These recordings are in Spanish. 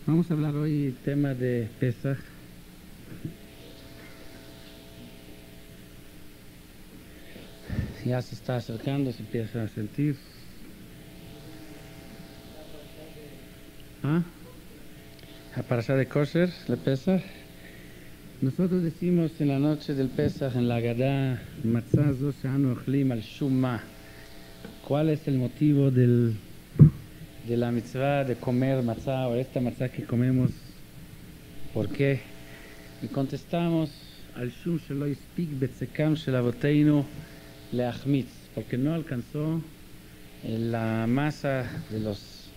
Vamos a hablar hoy del tema de Pesaj. Ya se está acercando, se empieza a sentir. A parasha de Kosher, de Pesaj. Nosotros decimos en la noche del Pesaj, en la Gadá, Matzah zo she'anu ochlim al shum ma. ¿Cuál es el motivo de la mitzvah de comer matzah, o esta matzah que comemos? ¿Por qué? Y contestamos, al shum shelo ispik betzekam shel avoteinu leachmitz, porque no alcanzó la masa de los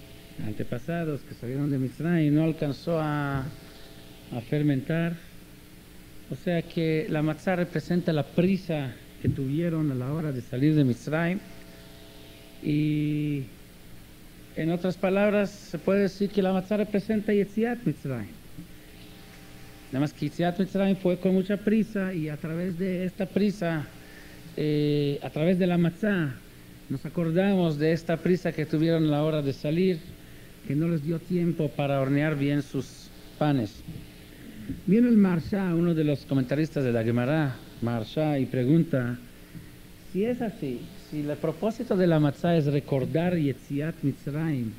antepasados que salieron de Mitzrayim, no alcanzó a fermentar. O sea que la matzah representa la prisa que tuvieron a la hora de salir de Mitzrayim. Y en otras palabras se puede decir que la matzah representa Yetziat Mitzrayim. Nada más que Yetziat Mitzrayim fue con mucha prisa, y a través de esta prisa, a través de la matzah, nos acordamos de esta prisa que tuvieron a la hora de salir, que no les dio tiempo para hornear bien sus panes. Viene el Maharsha, uno de los comentaristas de la Gemara, Maharsha, y pregunta, si es así, si el propósito de la matzah es recordar Yetziat Mitzrayim,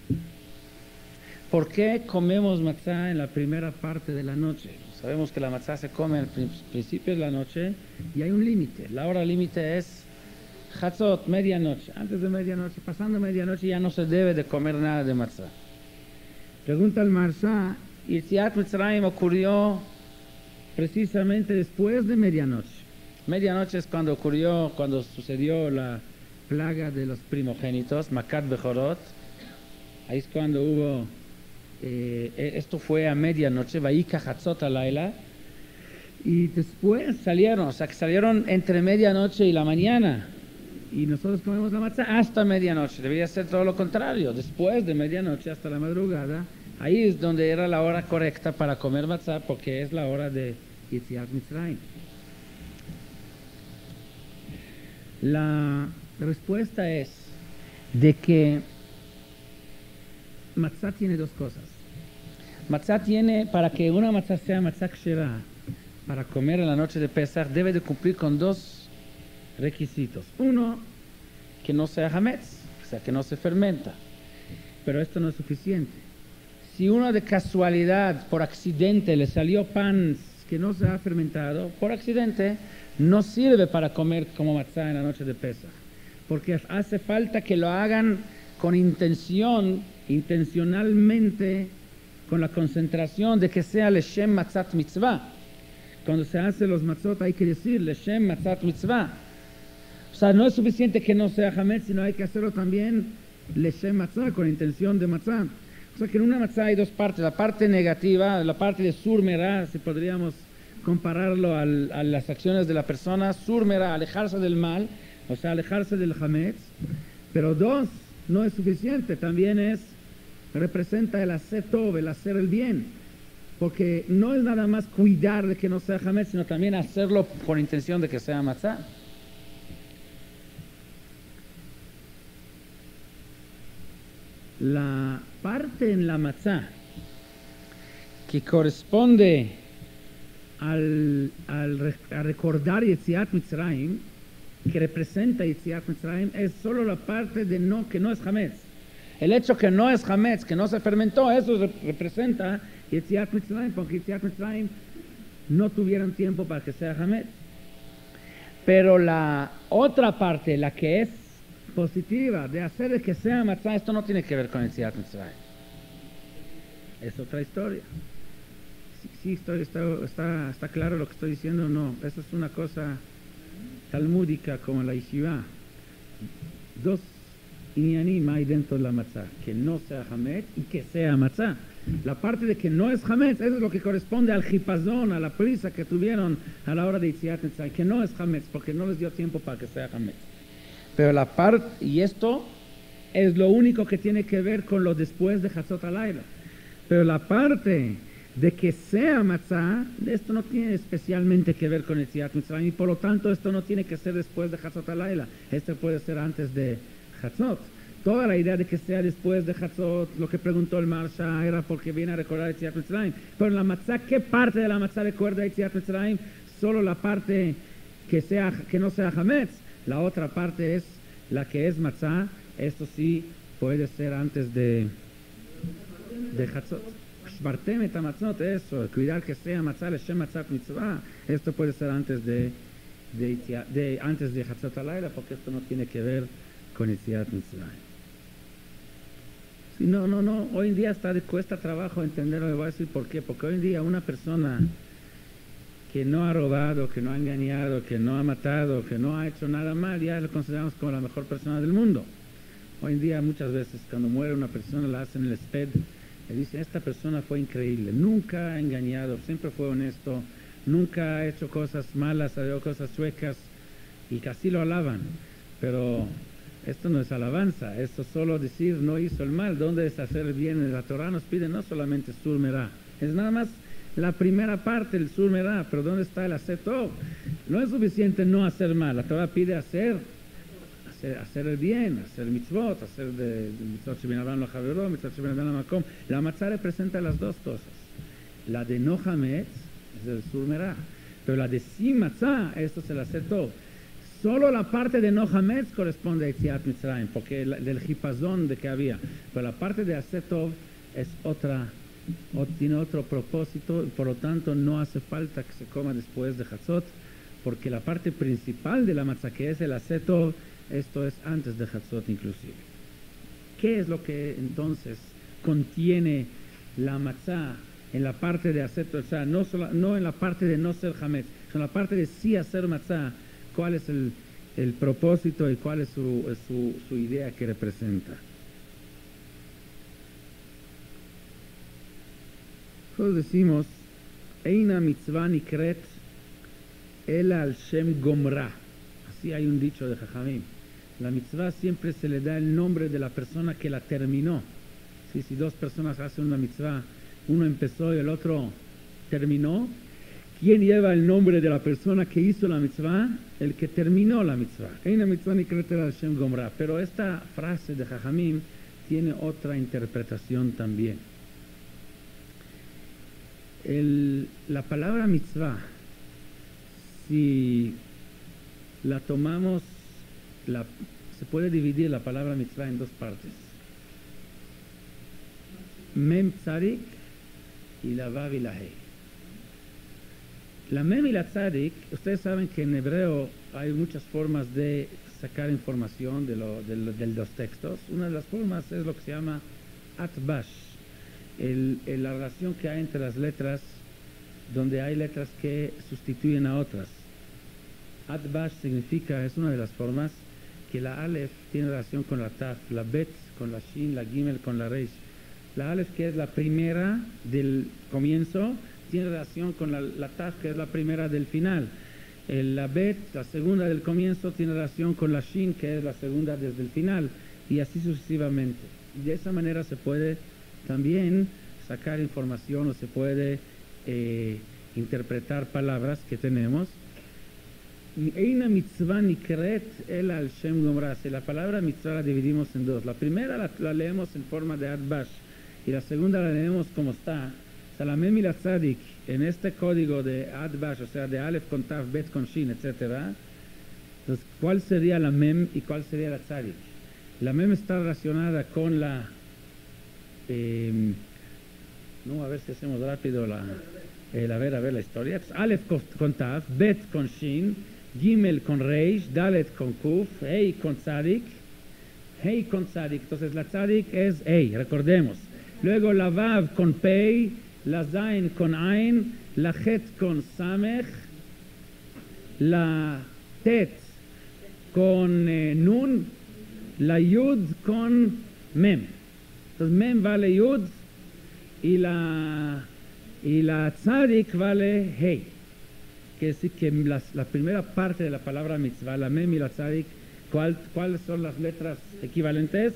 ¿por qué comemos matzah en la primera parte de la noche? Sabemos que la matzah se come al principio de la noche y hay un límite. La hora límite es Chatzot, medianoche. Antes de medianoche, pasando medianoche, ya no se debe de comer nada de matzah. Pregunta el Maharsha, Yetziat Mitzrayim ocurrió precisamente después de medianoche. Medianoche es cuando sucedió la plaga de los primogénitos, Makat Bechorot. Ahí es cuando hubo, esto fue a medianoche, Vayika Hatzot Alayla, y después salieron entre medianoche y la mañana, y nosotros comemos la matzah hasta medianoche. Debería ser todo lo contrario, después de medianoche hasta la madrugada. Ahí es donde era la hora correcta para comer matzah, porque es la hora de Yetziat Mitzrayim. La respuesta es de que matzah tiene dos cosas. Matzah tiene, para que una matzah sea matzah kshera, para comer en la noche de Pesach, debe de cumplir con dos requisitos. Uno, que no sea hametz, o sea, que no se fermenta. Pero esto no es suficiente. Si uno de casualidad, por accidente, le salió pan que no se ha fermentado, por accidente, no sirve para comer como matzah en la noche de Pesach, porque hace falta que lo hagan con intencionalmente, con la concentración de que sea leshem matzat mitzvah. Cuando se hace los matzot hay que decir leshem matzat mitzvah. O sea, no es suficiente que no sea hametz, sino hay que hacerlo también leshem matzah, con intención de matzah. O sea que en una matzah hay dos partes, la parte negativa, la parte de surmerá, si podríamos compararlo a las acciones de la persona, surmerá, alejarse del mal, o sea, alejarse del hametz. Pero dos, no es suficiente, también representa el hacer tov, el hacer el bien, porque no es nada más cuidar de que no sea hametz, sino también hacerlo con intención de que sea matzah. La parte en la matzah que corresponde a recordar Yetziat Mitzrayim, que representa Yetziat Mitzrayim, es solo la parte de que no es hametz. El hecho que no es hametz, que no se fermentó, eso representa Yetziat Mitzrayim, porque Yetziat Mitzrayim no tuvieron tiempo para que sea hametz. Pero la otra parte, la que es positiva, de hacer de que sea matzah, esto no tiene que ver con Yetziat Mitzrayim. Es otra historia. Sí, está claro lo que estoy diciendo. No, eso es una cosa talmúdica como la yeshiva. Dos inyanim hay dentro de la matzah, que no sea hametz y que sea matzah. La parte de que no es hametz, eso es lo que corresponde al jipazón, a la prisa que tuvieron a la hora de Yetziat Mitzrayim, que no es hametz, porque no les dio tiempo para que sea hametz. Pero la parte, y esto es lo único que tiene que ver con lo después de Hatzot Alayla. Pero la parte de que sea matzah, esto no tiene especialmente que ver con Yetziat Mitzrayim, y por lo tanto esto no tiene que ser después de Hatzot Alayla. Esto puede ser antes de Hatzot. Toda la idea de que sea después de Hatzot, lo que preguntó el Marsha era porque viene a recordar Yetziat Mitzrayim. Pero en la matzah, ¿qué parte de la matzah recuerda Yetziat Mitzrayim? Solo la parte que no sea Hametz. La otra parte es la que es matzah. Esto sí puede ser antes de Hatzot. Shbartem et hamatzot, eso, cuidar que sea matzah, leshem matzat mitzvah. Esto puede ser antes de Hatzot Halayla, porque esto no tiene que ver con Yetziat Mitzrayim. Sí, no. Hoy en día cuesta trabajo entenderlo. Le voy a decir por qué. Porque hoy en día una persona que no ha robado, que no ha engañado, que no ha matado, que no ha hecho nada mal, ya lo consideramos como la mejor persona del mundo. Hoy en día muchas veces cuando muere una persona la hacen el sped, le dicen, esta persona fue increíble, nunca ha engañado, siempre fue honesto, nunca ha hecho cosas malas, ha hecho cosas chuecas, y casi lo alaban. Pero esto no es alabanza, esto es solo decir no hizo el mal. ¿Dónde es hacer el bien? La Torah nos pide no solamente Sur Merah, es nada más la primera parte, el Sur Merah, pero ¿dónde está el Hacer Tov? No es suficiente no hacer mal, la Torah pide hacer el bien, hacer mitzvot, hacer de mitzvot shemin abraham lo javero, mitzvot shemin abraham lo makom. La matzah representa las dos cosas. La de no hametz es el Sur Merah, pero la de sin matzah, esto es el Hacer Tov. Solo la parte de no hametz corresponde a Yetziat Mitzrayim, porque del jipazón de que había. Pero la parte de Hacer Tov es tiene otro propósito, y por lo tanto no hace falta que se coma después de Hatzot, porque la parte principal de la matzah, que es el Hacer Tov, esto es antes de Hatzot inclusive. ¿Qué es lo que entonces contiene la matzah en la parte de Hacer Tov? O sea, no en la parte de no ser hametz, sino en la parte de sí hacer matzah. ¿Cuál es el propósito y cuál es su idea que representa? Nosotros decimos, Eina mitzvah nikret ela al shem gomra. Así hay un dicho de Jajamim. La mitzvah siempre se le da el nombre de la persona que la terminó. Si dos personas hacen una mitzvah, uno empezó y el otro terminó, ¿quién lleva el nombre de la persona que hizo la mitzvah? El que terminó la mitzvah. Eina mitzvah nikret ela al shem gomra. Pero esta frase de Jajamim tiene otra interpretación también. La palabra mitzvah, si la tomamos, se puede dividir la palabra mitzvah en dos partes. Mem tzadik y la vav y la hey. La mem y la tzadik, ustedes saben que en hebreo hay muchas formas de sacar información de los textos. Una de las formas es lo que se llama atbash. La relación que hay entre las letras, donde hay letras que sustituyen a otras. Atbash significa, es una de las formas, que la Aleph tiene relación con la Taf, la Bet con la Shin, la Gimel con la Reish. La Aleph, que es la primera del comienzo, tiene relación con la Taf, que es la primera del final. La Bet, la segunda del comienzo, tiene relación con la Shin, que es la segunda desde el final, y así sucesivamente. Y de esa manera se puede también sacar información o se puede interpretar palabras que tenemos. Eina mitzvah nikret ela al shem gomra. La palabra mitzvah la dividimos en dos. La primera la leemos en forma de atbash y la segunda la leemos como está. La mem y la tzadik en este código de atbash, o sea, de alef con taf, bet con shin, etc. Entonces, ¿cuál sería la mem y cuál sería la tzadik? La mem está relacionada con la a ver si hacemos rápido a ver la historia. Aleph con Taf, Bet con Shin, Gimel con Reish, Dalet con Kuf, Hey con Tzadik, Hey con Tzadik. Entonces la Tzadik es Hey, recordemos. Luego la Vav con Pei, la Zain con Ain, la Het con Samech, la Tet con Nun, la Yud con Mem. Entonces Mem vale Yud y la Tzadik vale Hey. Quiere decir que la primera parte de la palabra mitzvah, la Mem y la Tzadik, ¿cuáles son las letras equivalentes?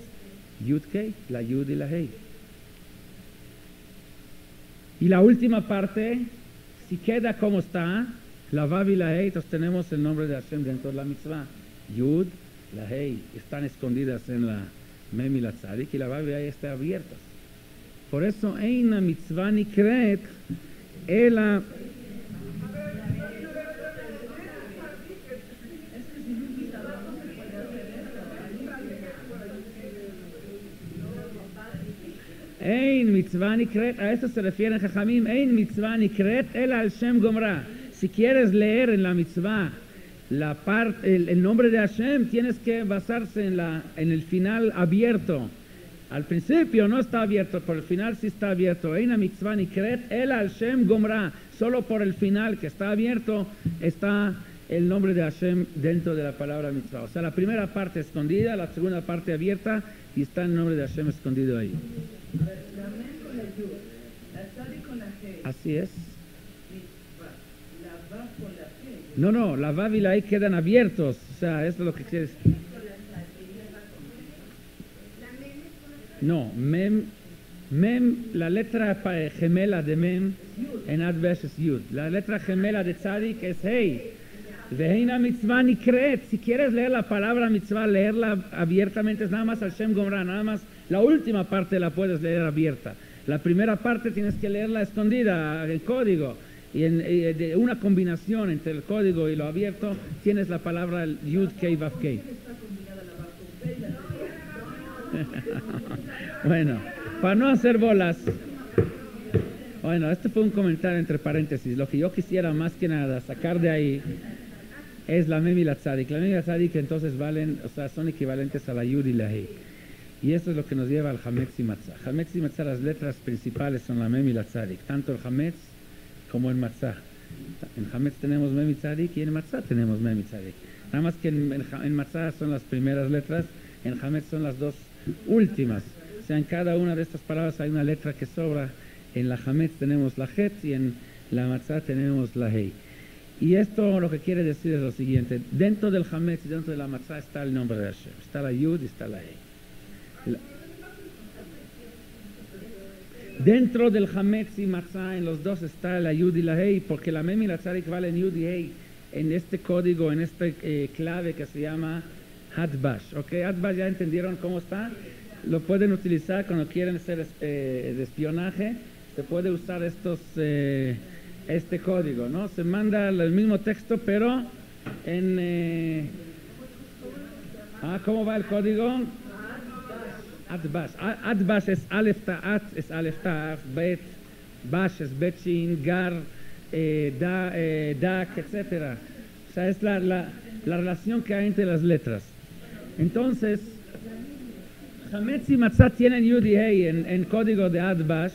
Yud Kei, la Yud y la Hey. Y la última parte, si queda como está, la Vav y la Hey, entonces tenemos el nombre de Hashem dentro de la mitzvah. Yud, la Hey, están escondidas en Mem y la tzadik, y la Vav ahí está abierta. Por eso, Eina mitzvah nikret, ela... Ein mitzvah nikret, a esto se refieren Jajamim, Ein mitzvah nikret, el al Shem Gomra. Si quieres leer en la mitzvah el nombre de Hashem, tienes que basarse en el final abierto. Al principio no está abierto, por el final sí está abierto. Ein mitzvah nikret, el al Shem Gomra. Solo por el final que está abierto está el nombre de Hashem dentro de la palabra mitzvah. O sea, la primera parte escondida, la segunda parte abierta, y está el nombre de Hashem escondido ahí. A ver, la mem con la yud, la tzadik con la he. Así es. Mitzvah. La vav con la he. No, la vav y la he quedan abiertos. O sea, eso es lo que quieres. No, mem, la letra gemela de mem en adverse es yud. La letra gemela de tzadik es hey. Veheina mitzvah nikret. Si quieres leer la palabra mitzvah, leerla abiertamente es nada más al Shem Gomra, nada más. La última parte la puedes leer abierta. La primera parte tienes que leerla escondida, el código. Y de una combinación entre el código y lo abierto, tienes la palabra Yud Kei Vav Kei. Bueno, para no hacer bolas. Bueno, este fue un comentario entre paréntesis. Lo que yo quisiera más que nada sacar de ahí es la mem y la tzadik. La mem y la tzadik entonces valen, o sea, son equivalentes a la Yud y la Hei. Y esto es lo que nos lleva al Hametz y Matzah. Hametz y Matzah, las letras principales son la Mem y la Tzadik, tanto el Hametz como el Matzah. En Hametz tenemos Mem y Tzadik y en Matzah tenemos Mem y Tzadik. Nada más que en Matzah son las primeras letras, en Hametz son las dos últimas. O sea, en cada una de estas palabras hay una letra que sobra. En la Hametz tenemos la Het y en la Matzah tenemos la Hei. Y esto lo que quiere decir es lo siguiente. Dentro del Hametz y dentro de la Matzah está el nombre de Hashem. Está la Yud y está la Hei. Dentro del Hametz y Matzah, en los dos está la Yud y la Hei, porque la Mem y la Tzadik valen Yud y Hei en este código, en este clave que se llama Hadbash. ¿Ok? Hadbash, ¿ya entendieron cómo está? Lo pueden utilizar cuando quieren hacer de espionaje. Se puede usar este código, ¿no? Se manda el mismo texto, pero en... ¿cómo va el código? Adbash. Adbash es Aleph Ta'at, es Aleph Ta'af, Bet, Bash es Bet Shin, Gar, Dak, etc. O sea, es la relación que hay entre las letras. Entonces, Hametz y Matzah tienen Yud y Hei en código de Adbash.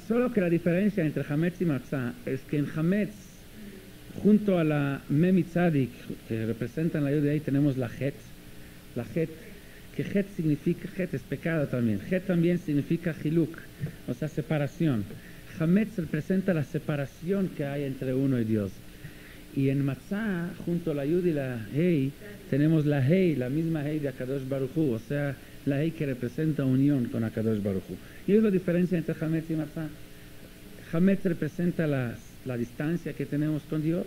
Solo que la diferencia entre Hametz y Matzah es que en Hametz, junto a la Mem y Tzadik, que representan la Yud y Hei, tenemos la Het. La Het, que Het significa, Het es pecado también. Het también significa Hiluk, o sea, separación. Hametz representa la separación que hay entre uno y Dios. Y en Matzah, junto a la Yud y la Hei, tenemos la Hei, la misma Hei de Akadosh Baruch Hu, o sea, la Hei que representa unión con Akadosh Baruch Hu. Y es la diferencia entre Hametz y Matzah. Hametz representa la distancia que tenemos con Dios,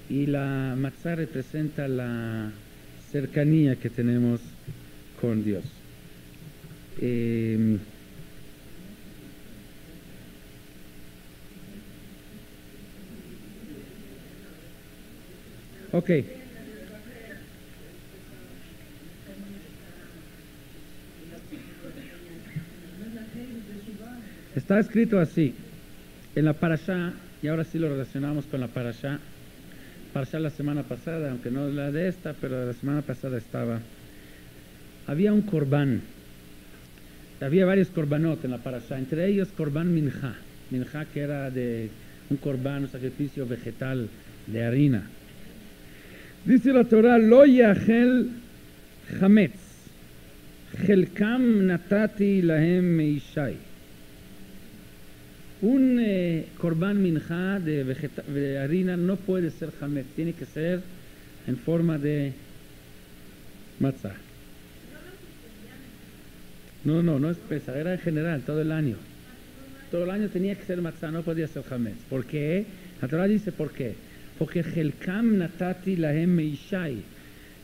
y la Matzah representa la cercanía que tenemos con Dios. Ok. Está escrito así en la parashá, y ahora sí lo relacionamos con la parashá la semana pasada, aunque no la de esta, pero la semana pasada estaba. Había un corbán, había varios corbanot en la parashá, entre ellos corbán minja, que era de un corbán, un sacrificio vegetal de harina. Dice la Torah, lo yachel chametz, chelkam natati lahem meishai. Un corbán minja de harina no puede ser hametz, tiene que ser en forma de matzah. No es pesa, era en general, todo el año. Todo el año tenía que ser matzah, no podía ser hametz. ¿Por qué? La Torah dice por qué. Porque Helkam natati lahem meishai.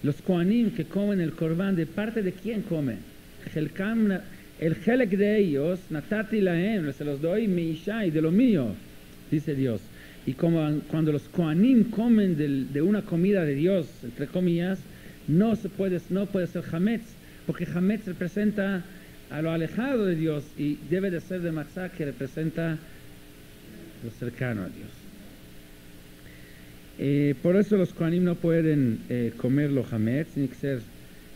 Los Kohanim que comen el Corbán, ¿de parte de quién comen? El Helek de ellos, Natati Lahem, se los doy mi Ishai, de lo mío, dice Dios. Y como cuando los Kohanim comen de una comida de Dios, entre comillas, no puede ser Hametz, porque Hametz representa a lo alejado de Dios y debe de ser de Matzah, que representa lo cercano a Dios. Por eso los Kohanim no pueden comer lo Hametz, tiene que ser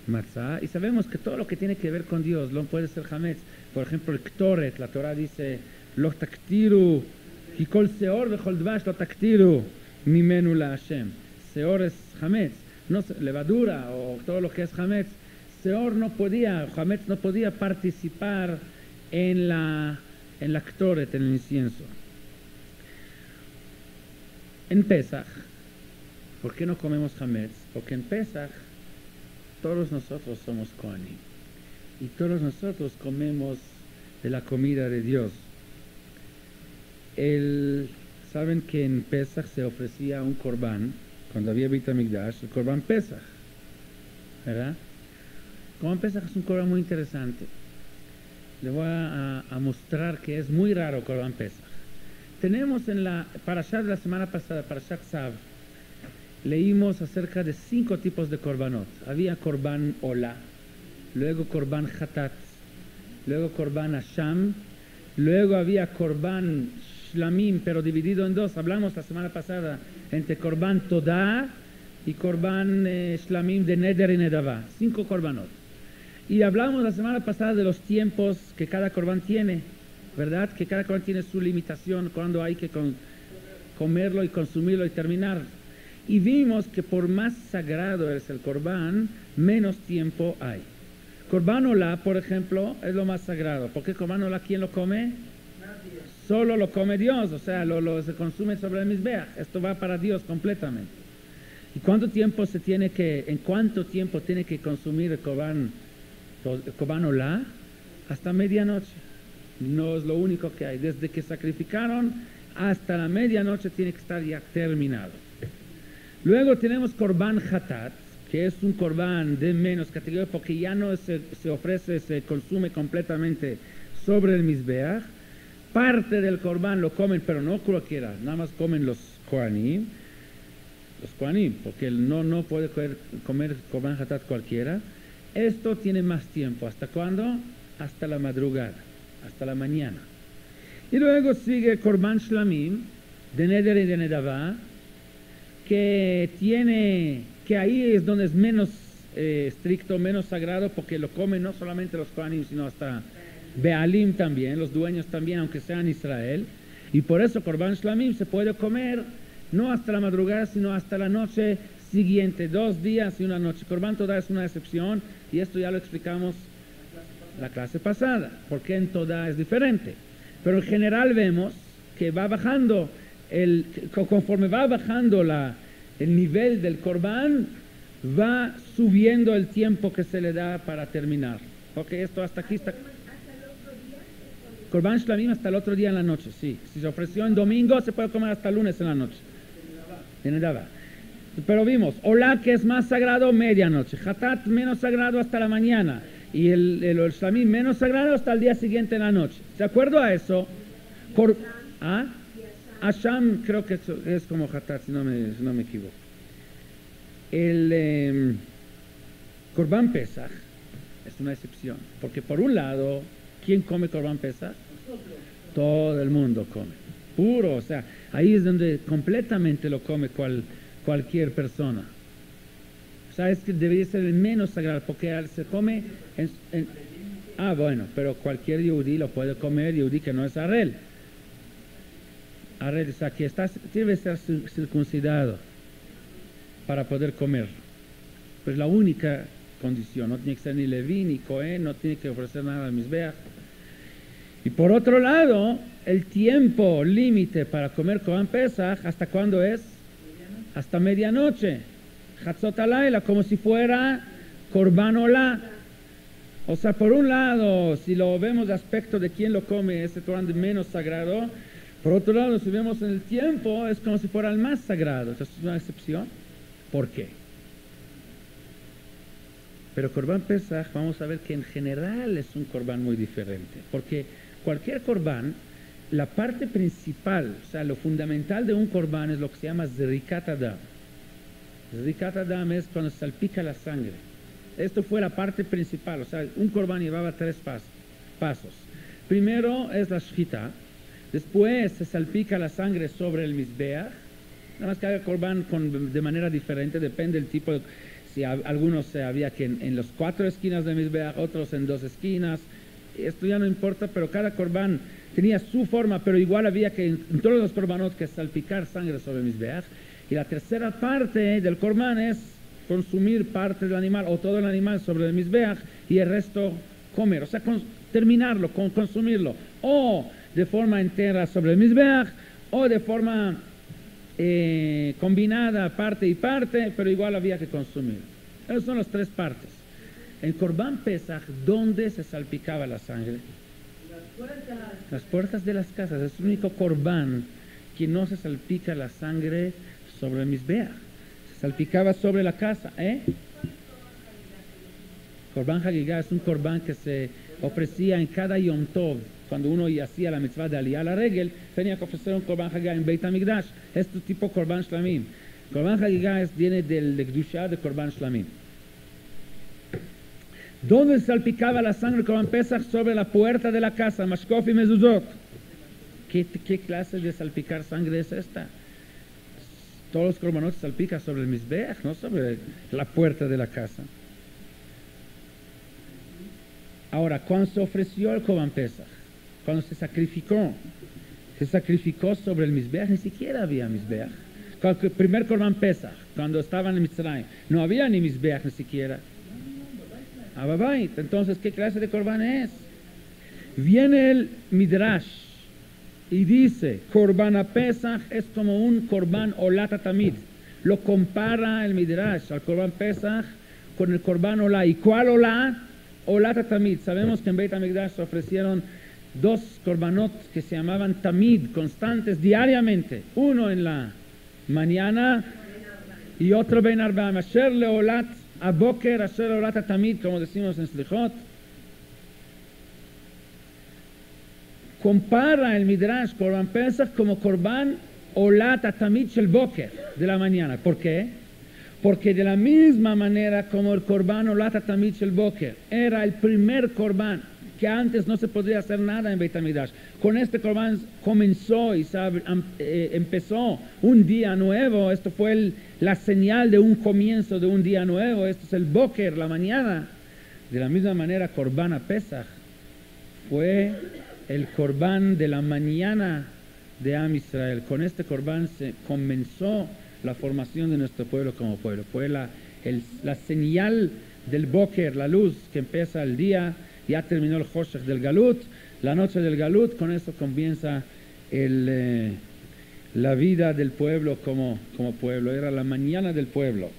Matzah. Y sabemos que todo lo que tiene que ver con Dios no puede ser Hametz. Por ejemplo, el Ktoret, la Torah dice, lo taktiru, y kol seor vechol dvash lo taktiru, mimenu la Hashem. Seor es Hametz, no, levadura o todo lo que es Hametz. Seor no podía, Hametz no podía participar en la Ktoret, en el incienso. En Pesach, ¿por qué no comemos Hametz? Porque en Pesach todos nosotros somos Kohanim y todos nosotros comemos de la comida de Dios. Saben que en Pesach se ofrecía un Corbán, cuando había Beit HaMikdash, el Corbán Pesach, ¿verdad? El Corbán Pesach es un Corbán muy interesante. Le voy a mostrar que es muy raro el Corbán Pesach. Tenemos en la Parashá de la semana pasada, Parashat Tzav, leímos acerca de 5 tipos de korbanot. Había korban Ola, luego korban Hatat, luego korban Asham, luego había korban Shlamim, pero dividido en 2. Hablamos la semana pasada entre korban Todah y korban Shlamim de Neder y Nedavá. 5 korbanot. Y hablamos la semana pasada de los tiempos que cada korban tiene, ¿verdad? Que cada korban tiene su limitación, cuando hay que comerlo y consumirlo y terminar. Y vimos que por más sagrado es el Corbán, menos tiempo hay. Corbán Olá, por ejemplo, es lo más sagrado. ¿Por qué Corbán Olá quién lo come? Nadie. Solo lo come Dios, o sea, se consume sobre el Mizbeach. Esto va para Dios completamente. ¿Y en cuánto tiempo tiene que consumir el Corbán Olá? Hasta medianoche. No es lo único que hay. Desde que sacrificaron hasta la medianoche tiene que estar ya terminado. Luego tenemos Corbán Hatat, que es un Corbán de menos categoría porque ya no se ofrece, se consume completamente sobre el Mizbeach. Parte del Corbán lo comen, pero no cualquiera, nada más comen los Kohanim, porque no puede comer Corbán Hatat cualquiera. Esto tiene más tiempo. ¿Hasta cuándo? Hasta la madrugada, hasta la mañana. Y luego sigue Corbán Shlamim, de Neder y de Nedavá, que ahí es donde es menos estricto, menos sagrado, porque lo comen no solamente los Kohanim, sino hasta Bealim también, los dueños también, aunque sean Israel. Y por eso Corbán Shlamim se puede comer no hasta la madrugada, sino hasta la noche siguiente, 2 días y una noche. Corbán Todah es una excepción, y esto ya lo explicamos la clase pasada, porque en Todah es diferente. Pero en general vemos que va bajando, conforme va bajando el nivel del Corbán, va subiendo el tiempo que se le da para terminar. Ok, esto hasta aquí está. Corbán Shlamim hasta el otro día en la noche, sí. Si se ofreció en domingo, se puede comer hasta el lunes en la noche. En Nedavá. Pero vimos, Olá, que es más sagrado, medianoche. Hatat, menos sagrado, hasta la mañana. Y el Shlamim, menos sagrado, hasta el día siguiente en la noche. ¿De acuerdo a eso? Asham, creo que es como Hatat, si no me equivoco. El Corbán Pesach es una excepción. Porque por un lado, ¿quién come Corbán Pesach? Todo el mundo come. Puro, o sea, ahí es donde completamente lo come cualquier persona. O sea, es que debería ser el menos sagrado, porque se come bueno, pero cualquier yehudí lo puede comer, yehudí que no es Arel. Arel, o sea, que debe ser circuncidado para poder comer. Pues la única condición, no tiene que ser ni Leví, ni Cohen, no tiene que ofrecer nada al Mizbeach. Y por otro lado, el tiempo límite para comer Corbán Pesach, ¿hasta cuándo es? Hasta medianoche. Hatzot Halayla, como si fuera Corbán Olá. O sea, por un lado, si lo vemos de aspecto de quién lo come, ese Corbán menos sagrado. Por otro lado, si vemos en el tiempo, es como si fuera el más sagrado. Esta es una excepción. ¿Por qué? Pero Corbán Pesach, vamos a ver que en general es un Corbán muy diferente, porque cualquier Corbán, la parte principal, o sea, lo fundamental de un Corbán es lo que se llama Zerikat Adam. Zerikat Adam es cuando se salpica la sangre. Esto fue la parte principal, o sea, un Corbán llevaba 3 pasos. Primero es la Shchita, después se salpica la sangre sobre el Mizbeach, nada más que haga Corbán de manera diferente, depende del tipo de... Si algunos había que en las 4 esquinas de Mizbeach, otros en 2 esquinas, esto ya no importa, pero cada Corbán tenía su forma, pero igual había que en todos los Corbanot que salpicar sangre sobre el Mizbeach. Y la tercera parte del Corbán es consumir parte del animal o todo el animal sobre el Mizbeach y el resto comer, o sea, terminarlo, consumirlo, o de forma entera sobre el Mizbeach, o de forma combinada, parte y parte, pero igual había que consumir. Esas son las 3 partes. En Corbán Pesach, ¿dónde se salpicaba la sangre? Las puertas de las casas. Es el único Corbán que no se salpica la sangre sobre el Mizbeach. Se salpicaba sobre la casa. Corbán Hagigah es un Corbán que se ofrecía en cada Yom Tov. Cuando uno hacía la mitzvah de Aliyah a la regel, tenía que ofrecer un Corbán Hagigah en Beit HaMikdash. Este tipo Corbán Shlamim. Corbán Hagigah viene del Kedushá de Corbán Shlamim. ¿Dónde salpicaba la sangre de Corbán Pesach? Sobre la puerta de la casa, Mashkof y Mezuzot. ¿Qué clase de salpicar sangre es esta? Todos los Corbanot se salpican sobre el Mizbeach, no sobre la puerta de la casa. Ahora, cuando se ofreció el Corbán Pesach, cuando se sacrificó sobre el Mizbeach, ni siquiera había Mizbeach. El primer Corbán Pesach, cuando estaban en Mitzrayim, no había ni Mizbeach ni siquiera. Ababait. Entonces, ¿qué clase de Corbán es? Viene el Midrash y dice, Corbán a Pesach es como un Corbán Olat Tamid. Lo compara el Midrash al Corbán Pesach con el Corbán Olá. ¿Y cuál Olá? Olat Tamid. Sabemos que en Beit HaMikdash se ofrecieron 2 Corbanot que se llamaban Tamid, constantes, diariamente. Uno en la mañana y otro Ben Arbaim. Asher leolat aboker, asher leolat tamid, como decimos en Slichot. Compara el Midrash Corban Pesach como Corban Olat Tamid Shel Boker, de la mañana. ¿Por qué? Porque de la misma manera como el Corban Olat Tamid Shel Boker era el primer Corban, que antes no se podía hacer nada en Beit HaMikdash. Con este Corbán comenzó y empezó un día nuevo. Esto fue la señal de un comienzo de un día nuevo. Esto es el Boker, la mañana. De la misma manera, Corbán a Pesach fue el Corbán de la mañana de Am Israel. Con este Corbán se comenzó la formación de nuestro pueblo como pueblo. Fue la señal del Boker, la luz que empieza el día. Ya terminó el Hoshech del Galut, la noche del Galut. Con eso comienza la vida del pueblo como pueblo. Era la mañana del pueblo.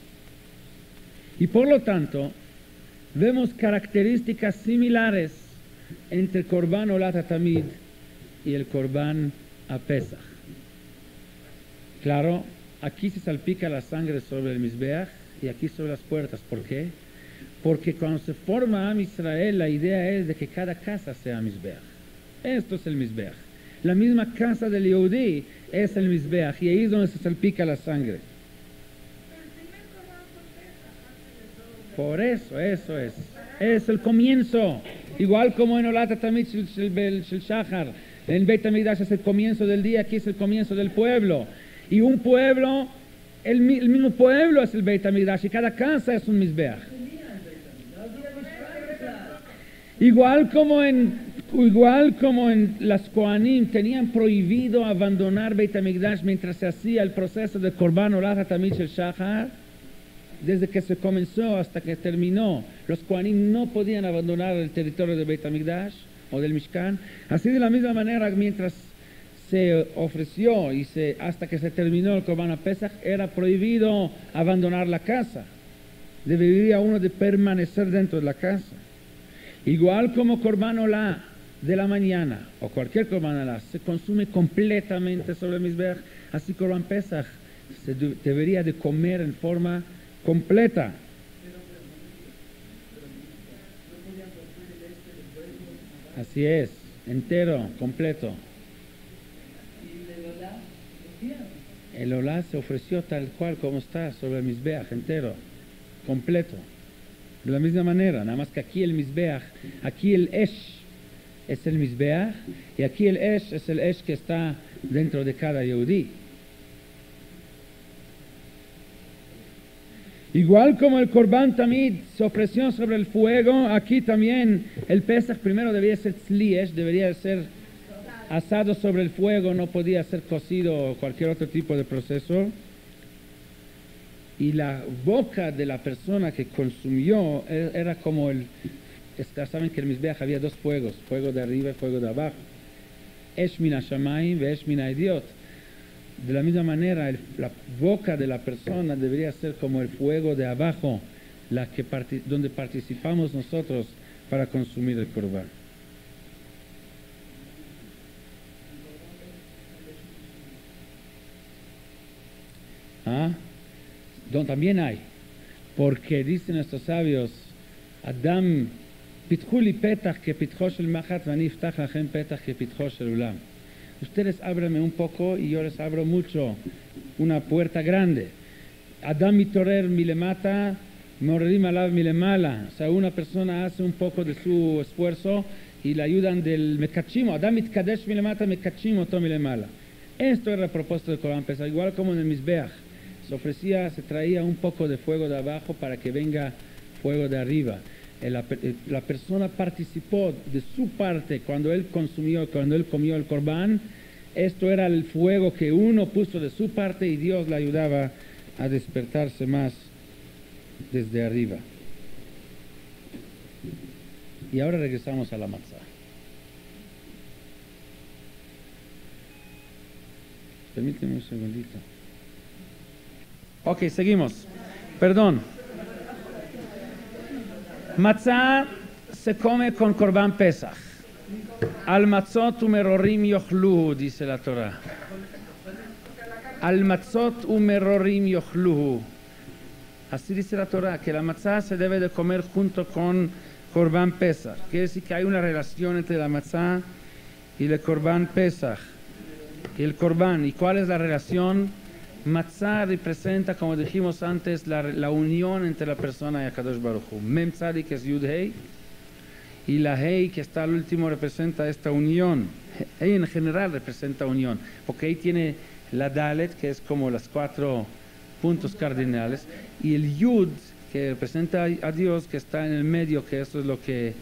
Y por lo tanto, vemos características similares entre el Corbán Olat Tamid y el Corbán a Pesach. Claro, aquí se salpica la sangre sobre el Mizbeach y aquí sobre las puertas. ¿Por qué? Porque cuando se forma Am Israel, la idea es de que cada casa sea Mizbeach. Esto es el Mizbeach. La misma casa del Yehudí es el Mizbeach, y ahí es donde se salpica la sangre. Por eso es. Es el comienzo. Igual como en Olat Tamid Shel Shachar, en Beit HaMikdash es el comienzo del día, aquí es el comienzo del pueblo. Y un pueblo, el mismo pueblo es el Beit HaMikdash, y cada casa es un Mizbeach. Igual como en las Kohanim tenían prohibido abandonar Beit HaMikdash mientras se hacía el proceso de Korban Olat Tamid Shel Shachar, desde que se comenzó hasta que terminó, los Kohanim no podían abandonar el territorio de Beit HaMikdash o del Mishkan. Así de la misma manera, mientras se ofreció hasta que se terminó el Korban a Pesach, era prohibido abandonar la casa. Debería uno de permanecer dentro de la casa. Igual como Korban Olá de la mañana o cualquier Korban Olá se consume completamente sobre el Mizbeach, así Korban Pesach se debería de comer en forma completa. Así es, entero, completo. Y el Olá ofrecieron. El olá se ofreció tal cual como está, sobre el Mizbeach, entero, completo. De la misma manera, nada más que aquí el Mizbeach, aquí el Esh es el Mizbeach, y aquí el Esh es el Esh que está dentro de cada Yehudí. Igual como el Korban Tamid se ofreció sobre el fuego, aquí también el Pesach primero debía ser tzliesh, debería ser asado sobre el fuego, no podía ser cocido o cualquier otro tipo de proceso. Y la boca de la persona que consumió era como saben que en el Mizbeach había dos fuegos, fuego de arriba y fuego de abajo. Esh min hashamayim ve esh min haidiot. De la misma manera, la boca de la persona debería ser como el fuego de abajo, donde participamos nosotros para consumir el Korban. También hay, porque dicen nuestros sabios, Adam, pitchu li petach que pitcho shel machat, vani iftach lachem petach que pitcho shel ulam. Ustedes ábranme un poco y yo les abro mucho, una puerta grande. Adam mitorer milemata, morerim alav milemala. O sea, una persona hace un poco de su esfuerzo y le ayudan del mekachimo. Adam mitkadesh milemata, mekachimo to milemala. Esto era el propósito del Korban Pesach, igual como en el Mizbeach. Se traía un poco de fuego de abajo para que venga fuego de arriba. La persona participó de su parte cuando él comió el Korban. Esto era el fuego que uno puso de su parte y Dios le ayudaba a despertarse más desde arriba. Y ahora regresamos a la matzá. Permíteme un segundito. Ok, seguimos. Perdón. Matzá se come con Korban Pesach. Al matzot umerorim yochluhu, dice la Torah. Al matzot umerorim yochluhu. Así dice la Torah, que la matzá se debe de comer junto con Korban Pesach. Quiere decir que hay una relación entre la matzá y el Korban Pesach. Y el Korban. ¿Y cuál es la relación? Matzá representa, como dijimos antes, la unión entre la persona y Akadosh Baruj Hu. Mem Tzadik es Yud Hei, y la Hei que está al último representa esta unión. Hei en general representa unión, porque ahí tiene la Dalet, que es como los 4 puntos cardinales, y el Yud, que representa a Dios, que está en el medio, que eso es lo que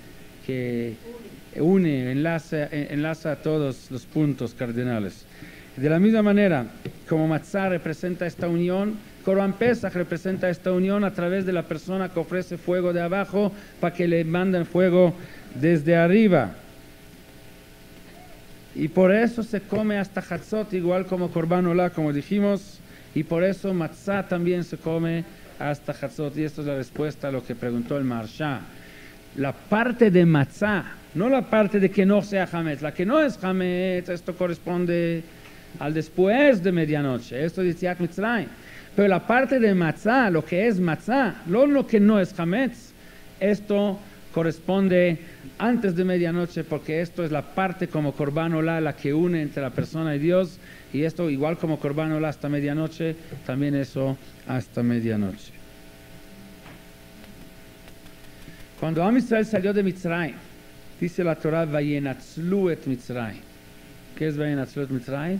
une, enlaza a todos los puntos cardinales. De la misma manera, como Matzá representa esta unión, Korban Pesach representa esta unión a través de la persona que ofrece fuego de abajo para que le manden fuego desde arriba. Y por eso se come hasta Hatzot, igual como Korban Olá, como dijimos, y por eso Matzá también se come hasta Hatzot. Y esto es la respuesta a lo que preguntó el Maharsha. La parte de Matzá, no la parte de que no sea Hametz. La que no es Hametz, esto corresponde al después de medianoche, esto es Yetziat Mitzrayim. Pero la parte de Matzá, lo que es Matzá, lo que no es Hametz, esto corresponde antes de medianoche, porque esto es la parte como Korban Olá, la que une entre la persona y Dios, y esto igual como Korban Olá hasta medianoche, también eso hasta medianoche. Cuando Am Israel salió de Mitzrayim, dice la Torah, Vayenatzlu et Mitzrayim. ¿Qué es Vayenatzlu et Mitzrayim?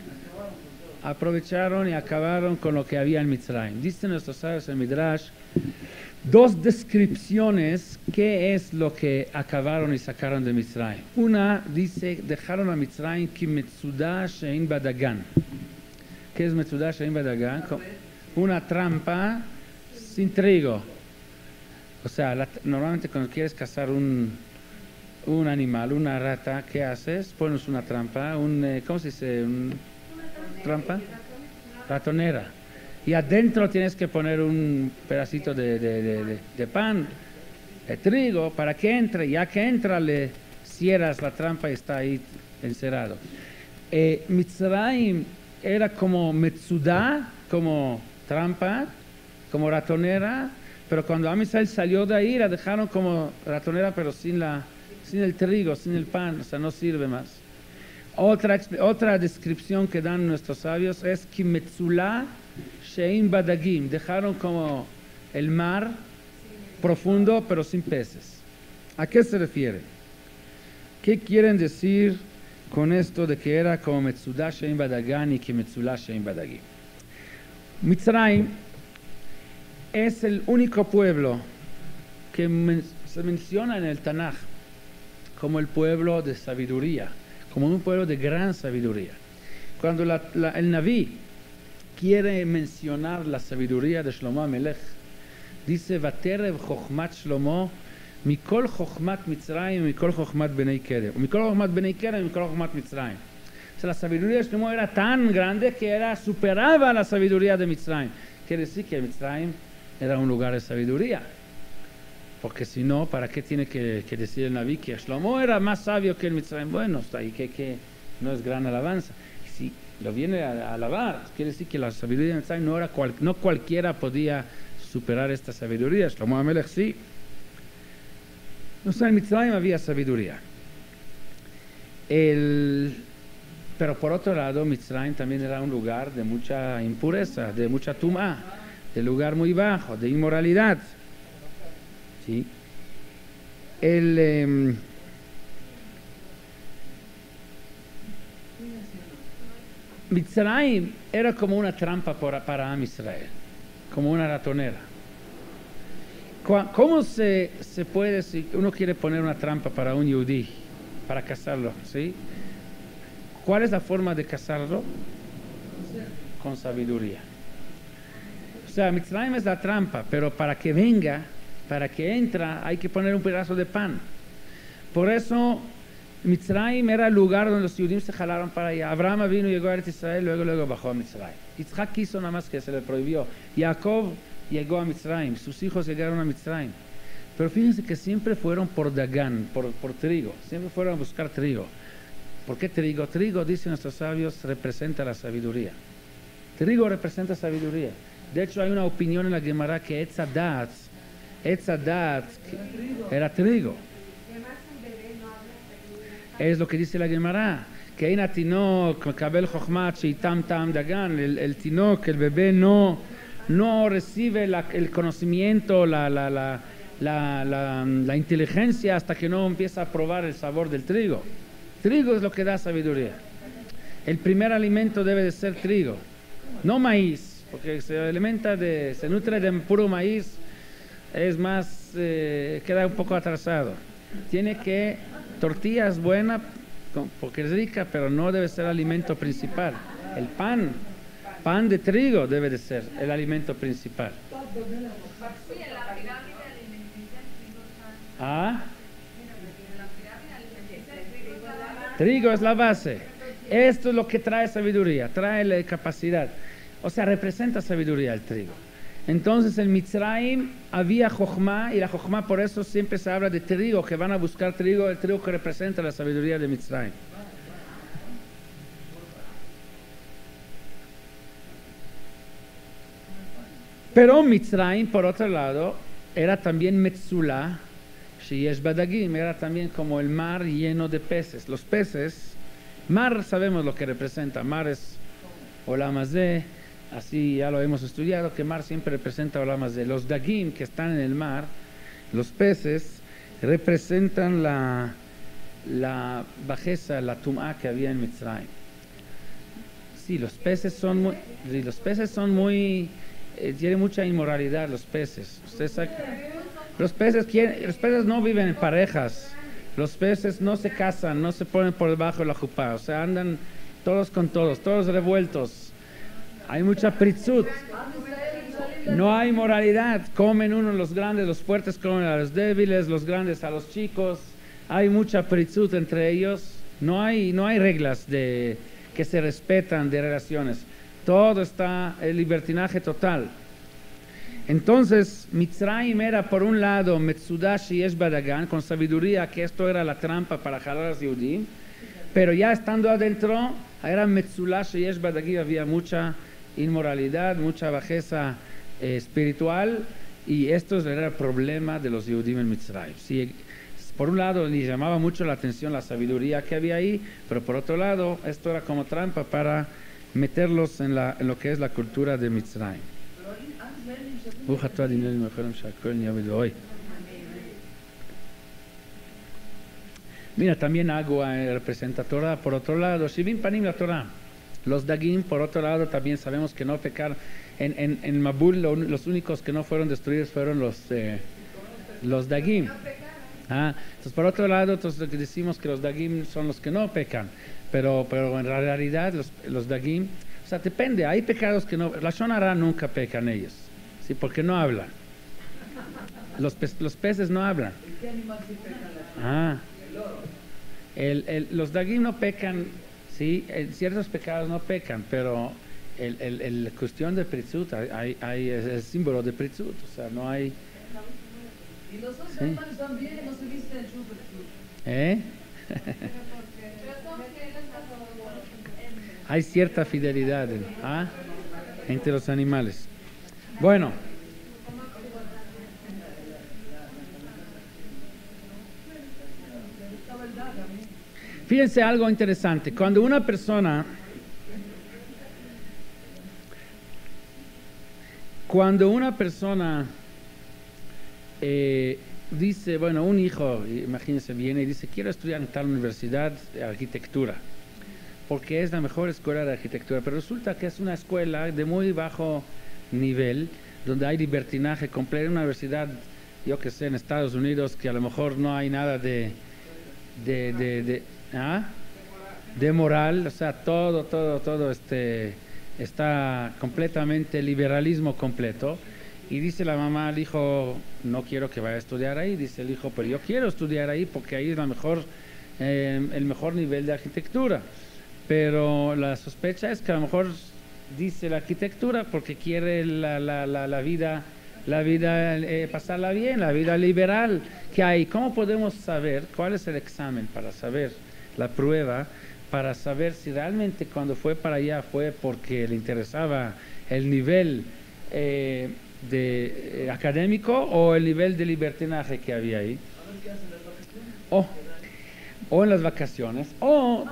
Aprovecharon y acabaron con lo que había en Mitzrayim. Dicen nuestros sabios en Midrash, 2 descripciones qué es lo que acabaron y sacaron de Mitzrayim. Una dice, dejaron a Mitzrayim ki metzudah she'in badagan. ¿Qué es metzudah she'in badagan? Una trampa sin trigo. O sea, normalmente cuando quieres cazar un animal, una rata, ¿qué haces? Pones una trampa, ¿cómo se dice? ¿Trampa? Ratonera. Y adentro tienes que poner un pedacito de pan, de trigo, para que entre. Ya que entra, le cierras la trampa y está ahí encerrado. Mitzrayim era como metzudah, como trampa, como ratonera, pero cuando Am Israel salió de ahí, la dejaron como ratonera, pero sin la sin el trigo, sin el pan, o sea, no sirve más. Otra descripción que dan nuestros sabios es que Metzulá Shein Badagim, dejaron como el mar profundo pero sin peces. ¿A qué se refiere? ¿Qué quieren decir con esto de que era como Metzulá Shein Badagan y que Metzulá Shein Badagim? Mitzrayim es el único pueblo que se menciona en el Tanaj como el pueblo de sabiduría, como un pueblo de gran sabiduría. Cuando el Naví quiere mencionar la sabiduría de Shlomo Amelech, dice Vaterev Chochmat Shlomo Mikol Chochmat Mitzrayim Mikol Chochmat Benei Kerem, Mikol Chochmat Benei Kerem Mikol Chochmat Mitzrayim. O sea, la sabiduría de Shlomo era tan grande que superaba la sabiduría de Mitzrayim. Quiere decir que Mitzrayim era un lugar de sabiduría, porque si no, ¿para qué tiene que decir el Naví que Shlomo era más sabio que el Mitzrayim? Bueno, está ahí que no es gran alabanza. Si lo viene a alabar, quiere decir que la sabiduría de Mitzrayim no cualquiera podía superar esta sabiduría. Shlomo Amelech sí. O sea, en Mitzrayim había sabiduría. Pero por otro lado, Mitzrayim también era un lugar de mucha impureza, de mucha tumá, de lugar muy bajo, de inmoralidad. ¿Sí? Mitzrayim era como una trampa para Am Israel, como una ratonera. ¿Cómo se puede, si uno quiere poner una trampa para un yudí, para cazarlo, ¿sí? ¿Cuál es la forma de cazarlo? Con sabiduría. O sea, Mitzrayim es la trampa, pero para que venga, para que entra, hay que poner un pedazo de pan. Por eso Mitzrayim era el lugar donde los judíos se jalaron para allá. Abraham vino, llegó a Eretz Israel, luego bajó a Mitzrayim. Yitzhak quiso nada más que se le prohibió. Jacob llegó a Mitzrayim, sus hijos llegaron a Mitzrayim. Pero fíjense que siempre fueron por Dagan, por trigo, siempre fueron a buscar trigo. ¿Por qué trigo? Trigo, dicen nuestros sabios, representa la sabiduría. Trigo representa sabiduría. De hecho, hay una opinión en la Gemara que Etzadat era trigo. Es lo que dice la Gemara, que hay Tinok, Kabel Chochmat, Sheitam Tam Dagan, el Tinok, el bebé no recibe el conocimiento, la inteligencia hasta que no empieza a probar el sabor del trigo. Trigo es lo que da sabiduría. El primer alimento debe de ser trigo, no maíz, porque se nutre de puro maíz, es más, queda un poco atrasado. Tiene que, tortilla es buena porque es rica, pero no debe ser el alimento principal. El pan de trigo debe de ser el alimento principal. ¿Ah? Trigo es la base. Esto es lo que trae sabiduría, trae la capacidad. O sea, representa sabiduría el trigo. Entonces en Mitzrayim había Jochma, y la Jochma, por eso siempre se habla de trigo, que van a buscar trigo, el trigo que representa la sabiduría de Mitzrayim. Pero Mitzrayim, por otro lado, era también Metzulá, Sheyesh Badagim, era también como el mar lleno de peces. Los peces, mar sabemos lo que representa, mar es Olam Hazeh, así ya lo hemos estudiado, que mar siempre representa Olam Hazeh. Los Dagim que están en el mar, los peces, representan la bajeza, la tumá que había en Mitzrayim. Sí, los peces son muy tienen mucha inmoralidad los peces. Usted sabe, los peces no viven en parejas, los peces no se casan, no se ponen por debajo de la jupá, o sea, andan todos con todos revueltos. Hay mucha pritzut, no hay moralidad, comen uno los grandes, los fuertes comen a los débiles, los grandes a los chicos, hay mucha pritzut entre ellos, no hay reglas que se respetan de relaciones. Todo está el libertinaje total. Entonces, Mitzrayim era por un lado Metzudá Sheyesh Badagan, con sabiduría, que esto era la trampa para jalar a los Yehudim, pero ya estando adentro, era Metzulá Sheyesh Badagim, había mucha inmoralidad, mucha bajeza espiritual, y esto era el problema de los Yehudim en Mitzrayim. por un lado le llamaba mucho la atención la sabiduría que había ahí, pero por otro lado esto era como trampa para meterlos en lo que es la cultura de Mitzrayim. Mira, también agua representa Torah, por otro lado, Shivim Panim la Torah. Los Dagim, por otro lado, también sabemos que no pecar. En Mabul los únicos que no fueron destruidos fueron los Dagim. Entonces, por otro lado, entonces, decimos que los Dagim son los que no pecan, pero en realidad los Dagim, o sea, depende, hay pecados que no, la Lashon Hara nunca pecan ellos, ¿sí? Porque no hablan. Los peces no hablan. ¿Qué animal sí peca? Los Dagim no pecan, sí, ciertos pecados no pecan, pero la cuestión de Pritzut, es el símbolo de Pritzut, o sea, no hay... Y los otros animales también no se visten en chupa. Hay cierta fidelidad entre los animales. Bueno. Fíjense algo interesante. Cuando una persona dice, bueno, un hijo, imagínense, viene y dice, quiero estudiar en tal universidad de arquitectura, porque es la mejor escuela de arquitectura, pero resulta que es una escuela de muy bajo nivel, donde hay libertinaje completo, una universidad, yo que sé, en Estados Unidos, que a lo mejor no hay nada de moral, o sea, todo está completamente liberalismo completo. Y dice la mamá al hijo, no quiero que vaya a estudiar ahí. Dice el hijo, pero yo quiero estudiar ahí porque ahí es el mejor nivel de arquitectura. Pero la sospecha es que a lo mejor dice la arquitectura porque quiere la vida, pasarla bien, la vida liberal que hay. ¿Cómo podemos saber cuál es el examen para saber la prueba, para saber si realmente cuando fue para allá fue porque le interesaba el nivel académico o el nivel de libertinaje que había ahí? O en las vacaciones. O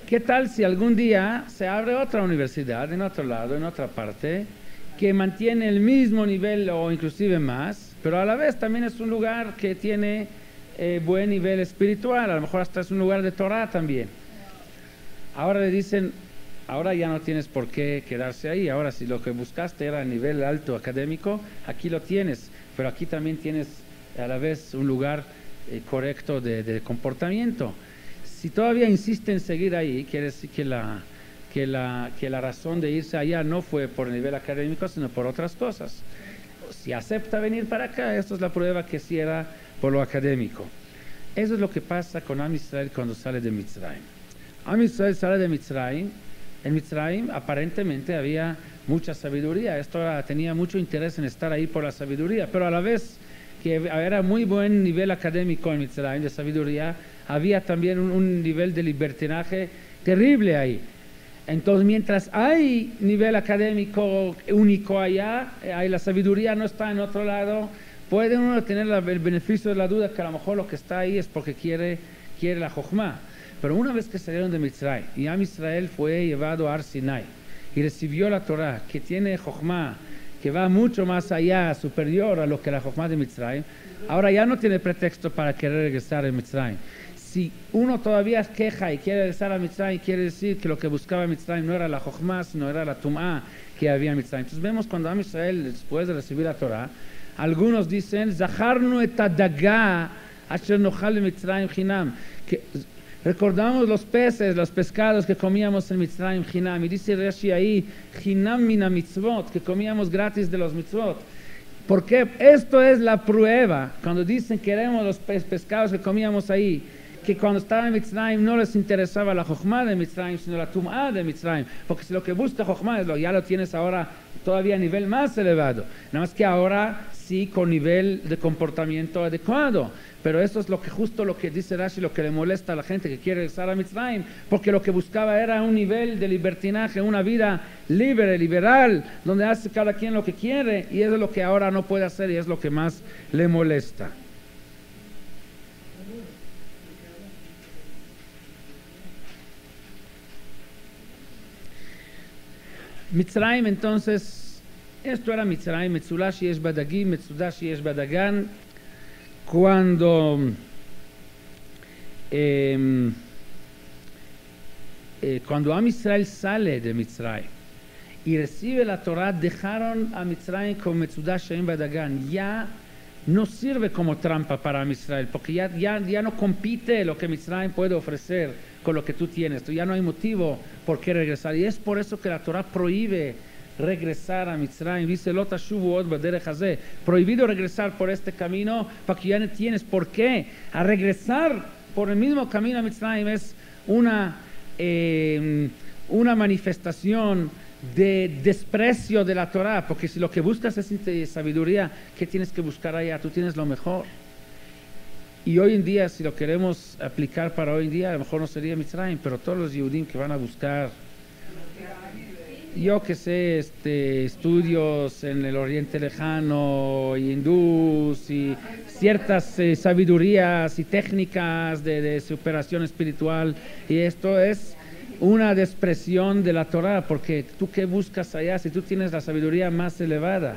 ¿qué tal si algún día se abre otra universidad en otro lado, en otra parte, que mantiene el mismo nivel o inclusive más, pero a la vez también es un lugar que tiene buen nivel espiritual, a lo mejor hasta es un lugar de Torah también? Ahora le dicen, ahora ya no tienes por qué quedarse ahí, ahora si lo que buscaste era el nivel alto académico, aquí lo tienes, pero aquí también tienes a la vez un lugar correcto de comportamiento. Si todavía insiste en seguir ahí, quiere decir que la razón de irse allá no fue por el nivel académico, sino por otras cosas. Si acepta venir para acá, esto es la prueba que sí era por lo académico. Eso es lo que pasa con Am Israel cuando sale de Mitzrayim. Am Israel sale de Mitzrayim. En Mitzrayim aparentemente había mucha sabiduría. Esto tenía mucho interés en estar ahí por la sabiduría, pero a la vez que era muy buen nivel académico en Mitzrayim de sabiduría, había también un nivel de libertinaje terrible ahí. Entonces, mientras hay nivel académico único allá, la sabiduría no está en otro lado, puede uno tener el beneficio de la duda que a lo mejor lo que está ahí es porque quiere la Jochma. Pero una vez que salieron de Mitzrayim y Am Israel fue llevado a Ar Sinai y recibió la Torah, que tiene Jochma, que va mucho más allá, superior a lo que la Jochma de Mitzrayim, ahora ya no tiene pretexto para querer regresar a Mitzrayim. Si uno todavía queja y quiere regresar a Mitzrayim, quiere decir que lo que buscaba Mitzrayim no era la Jochma, sino era la Tum'ah que había en Mitzrayim. Entonces vemos cuando Am Israel, después de recibir la Torah, algunos dicen, Zacharnu et hadaga asher nochal Mitzrayim chinam, que recordamos los peces, los pescados que comíamos en Mitzrayim chinam, y dice Rashi ahí, chinam mina mitzvot, que comíamos gratis de los mitzvot. Porque esto es la prueba, cuando dicen queremos los pescados que comíamos ahí, que cuando estaba en Mitzrayim no les interesaba la Jochma de Mitzrayim, sino la Tum'ah de Mitzrayim, porque si lo que busca Jochma ya lo tienes ahora todavía a nivel más elevado, nada más que ahora sí con nivel de comportamiento adecuado. Pero eso es justo lo que dice Rashi, lo que le molesta a la gente que quiere regresar a Mitzrayim, porque lo que buscaba era un nivel de libertinaje, una vida libre, liberal, donde hace cada quien lo que quiere, y eso es lo que ahora no puede hacer y es lo que más le molesta. Mitzrayim, entonces, esto era Mitzrayim, Metzulá sheyesh badagim, Metzudá sheyesh badagan. Cuando Am Israel sale de Mitzrayim y recibe la Torah, dejaron a Mitzrayim como Metzudá sheyesh badagan. Ya no sirve como trampa para Am Israel, porque ya no compite lo que Mitzrayim puede ofrecer con lo que tú tienes. Ya no hay motivo por qué regresar. Y es por eso que la Torah prohíbe regresar a Mitzrayim. Dice, Lo tashuvu od baderech hazeh. Prohibido regresar por este camino, para que ya no tienes por qué. A regresar por el mismo camino a Mitzrayim es una manifestación de desprecio de la Torah, porque si lo que buscas es sabiduría, ¿qué tienes que buscar allá? Tú tienes lo mejor. Y hoy en día, si lo queremos aplicar para hoy en día, a lo mejor no sería Mitzrayim, pero todos los Yehudim que van a buscar, yo que sé, estudios en el Oriente Lejano, hindús, y ciertas sabidurías y técnicas de superación espiritual, y esto es una despreciación de la Torah, porque tú qué buscas allá si tú tienes la sabiduría más elevada.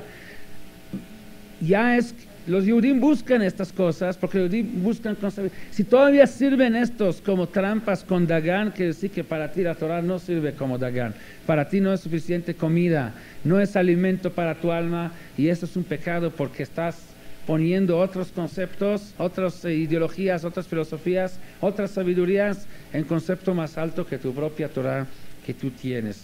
Los Yehudim buscan estas cosas, porque los Yehudim buscan con sabiduría. Si todavía sirven estos como trampas con Dagan, quiere decir que para ti la Torah no sirve como Dagan. Para ti no es suficiente comida, no es alimento para tu alma, y eso es un pecado porque estás poniendo otros conceptos, otras ideologías, otras filosofías, otras sabidurías en concepto más alto que tu propia Torah que tú tienes.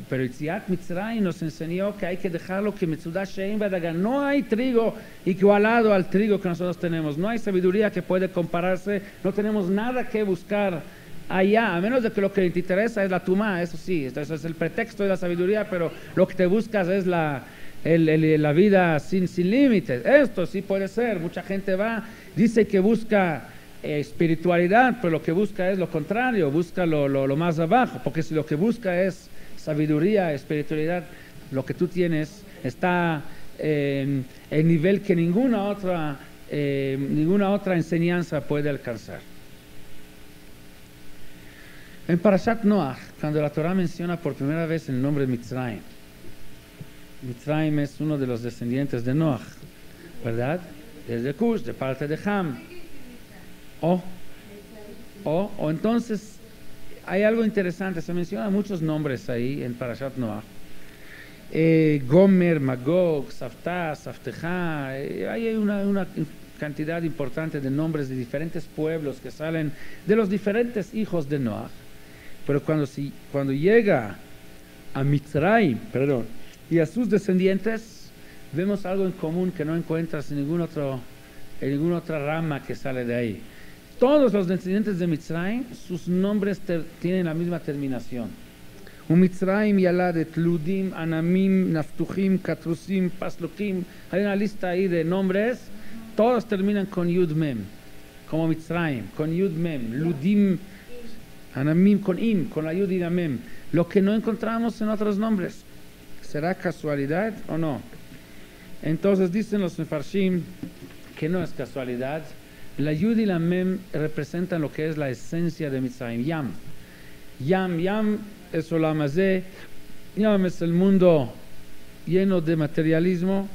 Pero Yetziat Mitzrayim nos enseñó que hay que dejarlo, que Metzudá sheyesh badagan. No hay trigo igualado al trigo que nosotros tenemos. No hay sabiduría que puede compararse. No tenemos nada que buscar allá, a menos de que lo que te interesa es la tumá. Eso sí, eso es el pretexto de la sabiduría, pero lo que te buscas es la vida sin límites. Esto sí puede ser. Mucha gente dice que busca espiritualidad, pero lo que busca es lo contrario, busca lo más abajo, porque si lo que busca es sabiduría, espiritualidad, lo que tú tienes está en nivel que ninguna otra enseñanza puede alcanzar. En Parashat Noach, cuando la Torah menciona por primera vez el nombre Mitzrayim, Mitzrayim es uno de los descendientes de Noach, ¿verdad? Desde Cush, de parte de Ham. O entonces hay algo interesante, se mencionan muchos nombres ahí en Parashat Noach. Gomer, Magog, Saftá, Saftejá, hay una cantidad importante de nombres de diferentes pueblos que salen de los diferentes hijos de Noach. Pero cuando llega a Mitzrayim, y a sus descendientes, vemos algo en común que no encuentras en ninguna otra rama que sale de ahí. Todos los descendientes de Mitzrayim, sus nombres tienen la misma terminación. Mitzrayim yaladet Ludim, Anamim, Naftuchim, Katrusim, Paslukim. Hay una lista ahí de nombres, todos terminan con Yud Mem, como Mitzrayim, con Yud Mem, Ludim, Anamim, con Im, con la Yud y la Mem. Lo que no encontramos en otros nombres. ¿Será casualidad o no? Entonces dicen los Mefarshim que no es casualidad. La Yud y la Mem representan lo que es la esencia de Mitzrayim. Yam es Olam Hazeh. Yam es el mundo lleno de materialismo.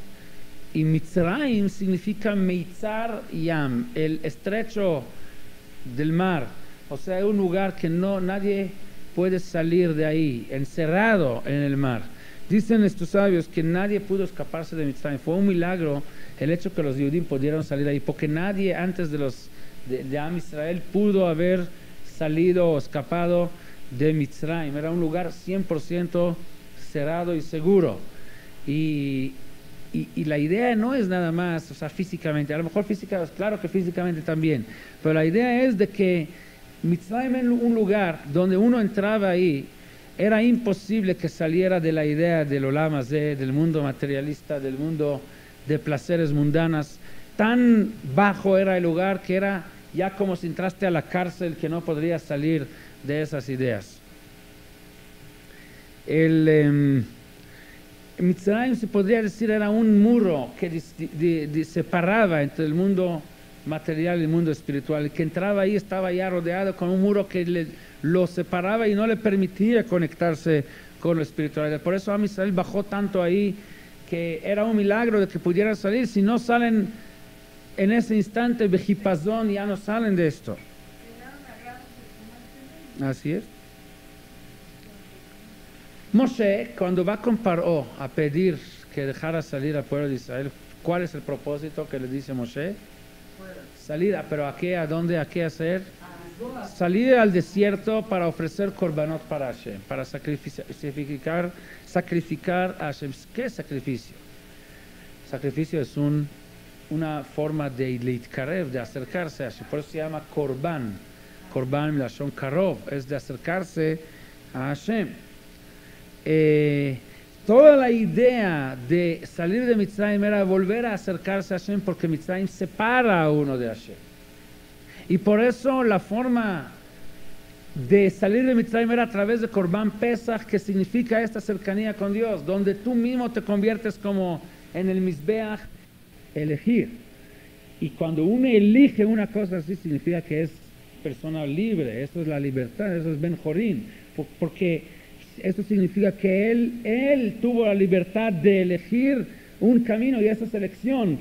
Y Mitzrayim significa Meitzar Yam, el estrecho del mar. O sea, un lugar que nadie puede salir de ahí, encerrado en el mar. Dicen estos sabios que nadie pudo escaparse de Mitzrayim. Fue un milagro el hecho que los Yehudim pudieron salir de ahí, porque nadie antes de Am Israel pudo haber salido o escapado de Mitzrayim. Era un lugar 100% cerrado y seguro. Y la idea no es nada más, o sea, físicamente, a lo mejor físicamente, claro que físicamente también, pero la idea es de que Mitzrayim es un lugar donde uno entraba ahí, era imposible que saliera de la idea del Olam Hazeh, del mundo materialista, del mundo de placeres mundanas. Tan bajo era el lugar que era ya como si entraste a la cárcel, que no podrías salir de esas ideas. Mitzrayim, se podría decir, era un muro que separaba entre el mundo material y el mundo espiritual. El que entraba ahí estaba ya rodeado con un muro que lo separaba y no le permitía conectarse con la espiritualidad. Por eso Am Israel bajó tanto ahí, que era un milagro de que pudieran salir. Si no salen en ese instante, Bejipazón, ya no salen de esto. Así es. Moshe, cuando va con Paró a pedir que dejara salir al pueblo de Israel, ¿cuál es el propósito que le dice Moshe? Salida, pero ¿a qué? ¿A dónde? ¿A qué hacer? Salir al desierto para ofrecer korbanot para Hashem, para sacrificar a Hashem. ¿Qué es sacrificio? Sacrificio es una forma de leitkarev, de acercarse a Hashem. Por eso se llama korban. Korban milashon karov, es de acercarse a Hashem. Toda la idea de salir de Mitzrayim era volver a acercarse a Hashem, porque Mitzrayim separa a uno de Hashem. Y por eso la forma de salir de Mitzrayim era a través de Korban Pesach, que significa esta cercanía con Dios, donde tú mismo te conviertes como en el Mizbeach, elegir. Y cuando uno elige una cosa así, significa que es persona libre. Eso es la libertad, eso es Ben Jorín, porque eso significa que él tuvo la libertad de elegir un camino, y esa es elección.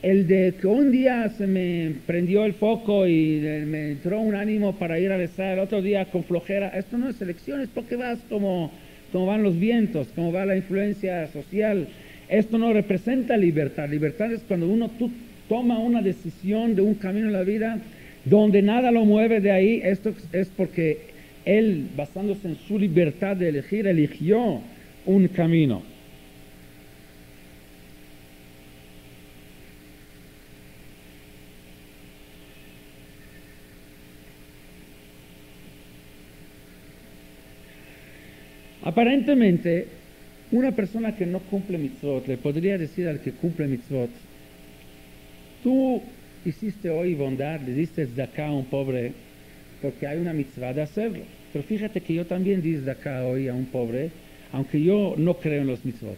El de que un día se me prendió el foco y me entró un ánimo para ir a rezar, el otro día con flojera, esto no es elección, es porque vas como van los vientos, como va la influencia social. Esto no representa libertad. Libertad es cuando tú toma una decisión de un camino en la vida donde nada lo mueve de ahí. Esto es porque él, basándose en su libertad de elegir, eligió un camino. Aparentemente, una persona que no cumple mitzvot le podría decir al que cumple mitzvot: tú hiciste hoy bondad, le diste tzedakah a un pobre porque hay una mitzvah de hacerlo. Pero fíjate que yo también di tzedakah hoy a un pobre, aunque yo no creo en los mitzvot.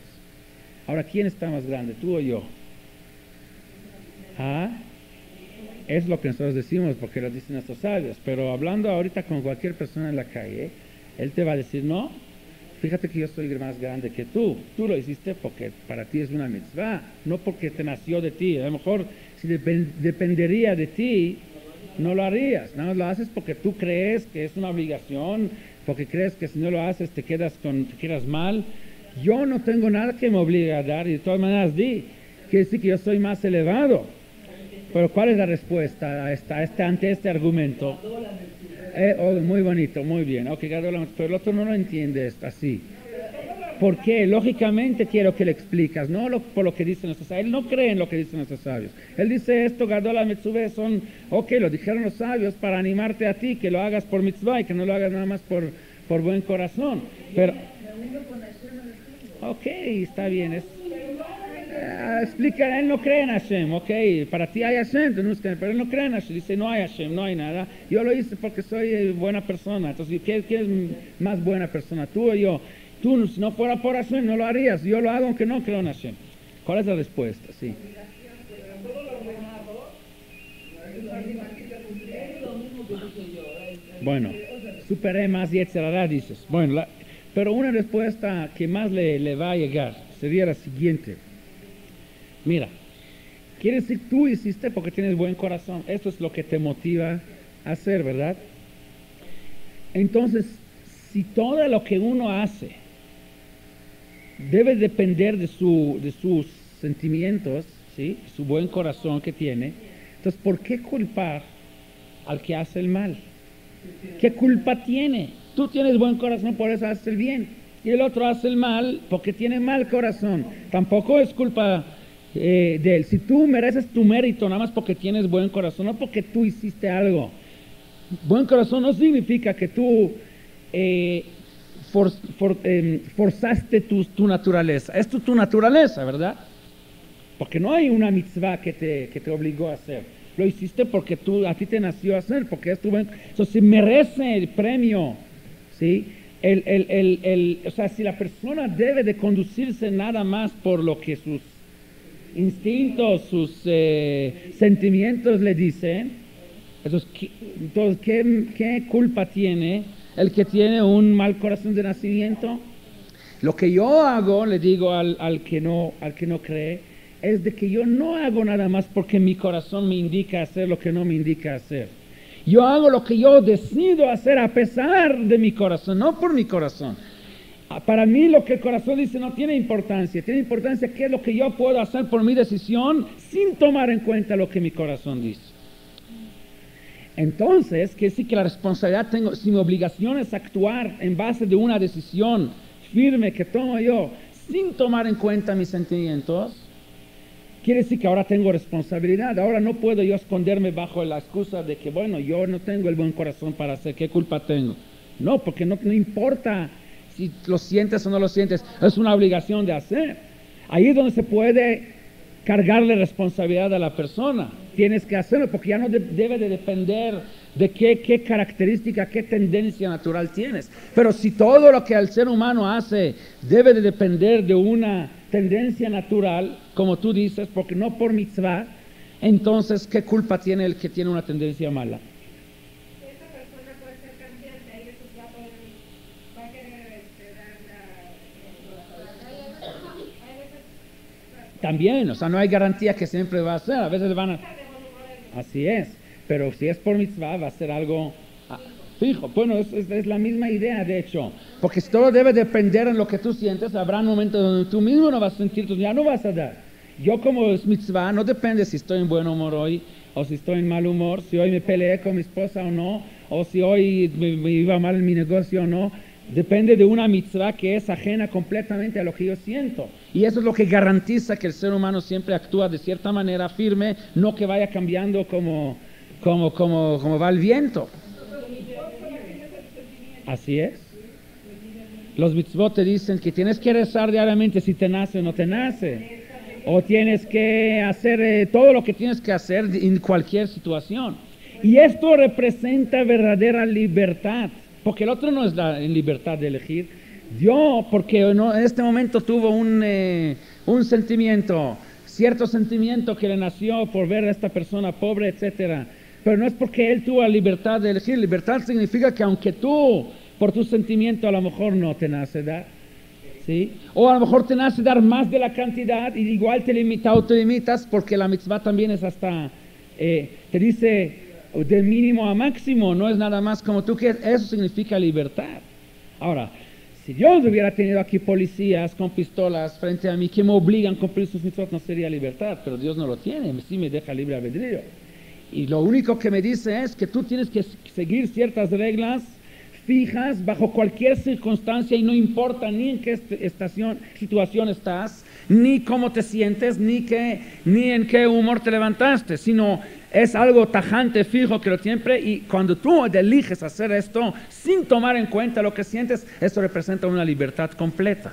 Ahora, ¿quién está más grande, tú o yo? Es lo que nosotros decimos porque lo dicen nuestros sabios. Pero hablando ahorita con cualquier persona en la calle, él te va a decir: no, fíjate que yo soy más grande que tú. Tú lo hiciste porque para ti es una mitzvah, no porque te nació de ti. A lo mejor si dependería de ti, no lo harías. Nada más lo haces porque tú crees que es una obligación, porque crees que si no lo haces te quedas mal. Yo no tengo nada que me obligue a dar, y de todas maneras di. Quiere decir que yo soy más elevado. Pero ¿cuál es la respuesta ante este argumento? Muy bonito, muy bien. Pero el otro no lo entiende así. ¿Por qué? Lógicamente quiero que le explicas, no por lo que dicen nuestros sabios. Él no cree en lo que dicen nuestros sabios. Él dice esto, Gadola Metzubeh, lo dijeron los sabios para animarte a ti, que lo hagas por mitzvah y que no lo hagas nada más por buen corazón. Pero, está bien. Explica, él no cree en Hashem, para ti hay Hashem, pero él no cree en Hashem, dice no hay Hashem, no hay nada. Yo lo hice porque soy buena persona. Entonces, ¿quién es más buena persona, tú o yo? Tú, si no fuera por Hashem, no lo harías. Yo lo hago aunque no creo en Hashem. ¿Cuál es la respuesta? Sí. Bueno, superé más Yetzer Hara, dices. Bueno, pero una respuesta que más le va a llegar sería la siguiente. Mira, quiere decir tú hiciste porque tienes buen corazón. Esto es lo que te motiva a hacer, ¿verdad? Entonces, si todo lo que uno hace debe depender de sus sentimientos, ¿sí? Su buen corazón que tiene, entonces ¿por qué culpar al que hace el mal? ¿Qué culpa tiene? Tú tienes buen corazón, por eso haces el bien, y el otro hace el mal porque tiene mal corazón. Tampoco es culpa de él. Si tú mereces tu mérito nada más porque tienes buen corazón, no porque tú hiciste algo. Buen corazón no significa que tú forzaste tu naturaleza. Es tu naturaleza, ¿verdad? Porque no hay una mitzvah que te obligó a hacer. Lo hiciste porque a ti te nació a hacer, porque es tu buen. Si merece el premio, ¿sí? O sea, si la persona debe de conducirse nada más por lo que instintos, sus sentimientos le dicen, entonces, ¿qué culpa tiene el que tiene un mal corazón de nacimiento? Lo que yo hago, le digo al que no cree, es de que yo no hago nada más porque mi corazón me indica hacer lo que no me indica hacer. Yo hago lo que yo decido hacer a pesar de mi corazón, no por mi corazón. Para mí lo que el corazón dice no tiene importancia qué es lo que yo puedo hacer por mi decisión sin tomar en cuenta lo que mi corazón dice. Entonces, quiere decir que la responsabilidad tengo, si mi obligación es actuar en base de una decisión firme que tomo yo sin tomar en cuenta mis sentimientos, quiere decir que ahora tengo responsabilidad. Ahora no puedo yo esconderme bajo la excusa de que, bueno, yo no tengo el buen corazón para hacer, ¿qué culpa tengo? No, porque no importa si lo sientes o no lo sientes, es una obligación de hacer. Ahí es donde se puede cargarle responsabilidad a la persona. Tienes que hacerlo porque ya no debe de depender de qué característica, qué tendencia natural tienes. Pero si todo lo que el ser humano hace debe de depender de una tendencia natural, como tú dices, porque no por mitzvah, entonces ¿qué culpa tiene el que tiene una tendencia mala? Esa persona puede ser cambiante y eso va a querer dar También, o sea, no hay garantía que siempre va a ser, a veces van a... Así es, pero si es por mitzvah va a ser algo fijo. Bueno, es la misma idea, de hecho, porque si todo debe depender en lo que tú sientes, habrá momentos donde tú mismo no vas a sentir, tú ya no vas a dar. Yo como es mitzvah, no depende si estoy en buen humor hoy o si estoy en mal humor, si hoy me peleé con mi esposa o no, o si hoy me iba mal en mi negocio o no. Depende de una mitzvah que es ajena completamente a lo que yo siento. Y eso es lo que garantiza que el ser humano siempre actúa de cierta manera firme, no que vaya cambiando como va el viento. Así es. Los mitzvot te dicen que tienes que rezar diariamente si te nace o no te nace. O tienes que hacer todo lo que tienes que hacer en cualquier situación. Y esto representa verdadera libertad. Porque el otro no es en libertad de elegir. Yo, porque en este momento tuvo un sentimiento, cierto sentimiento que le nació por ver a esta persona pobre, etcétera. Pero no es porque él tuvo la libertad de elegir. Libertad significa que aunque tú, por tu sentimiento, a lo mejor no te nace dar, ¿sí? O a lo mejor te nace dar más de la cantidad y igual te limitas porque la mitzvah también es hasta, te dice... de mínimo a máximo, no es nada más como tú quieres, eso significa libertad. Ahora, si Dios hubiera tenido aquí policías con pistolas frente a mí que me obligan a cumplir sus mitzvot, no sería libertad, pero Dios no lo tiene, sí me deja libre albedrío. Y lo único que me dice es que tú tienes que seguir ciertas reglas fijas bajo cualquier circunstancia y no importa ni en qué situación estás, ni cómo te sientes, ni en qué humor te levantaste, sino es algo tajante, fijo, que lo siempre, y cuando tú eliges hacer esto sin tomar en cuenta lo que sientes, eso representa una libertad completa.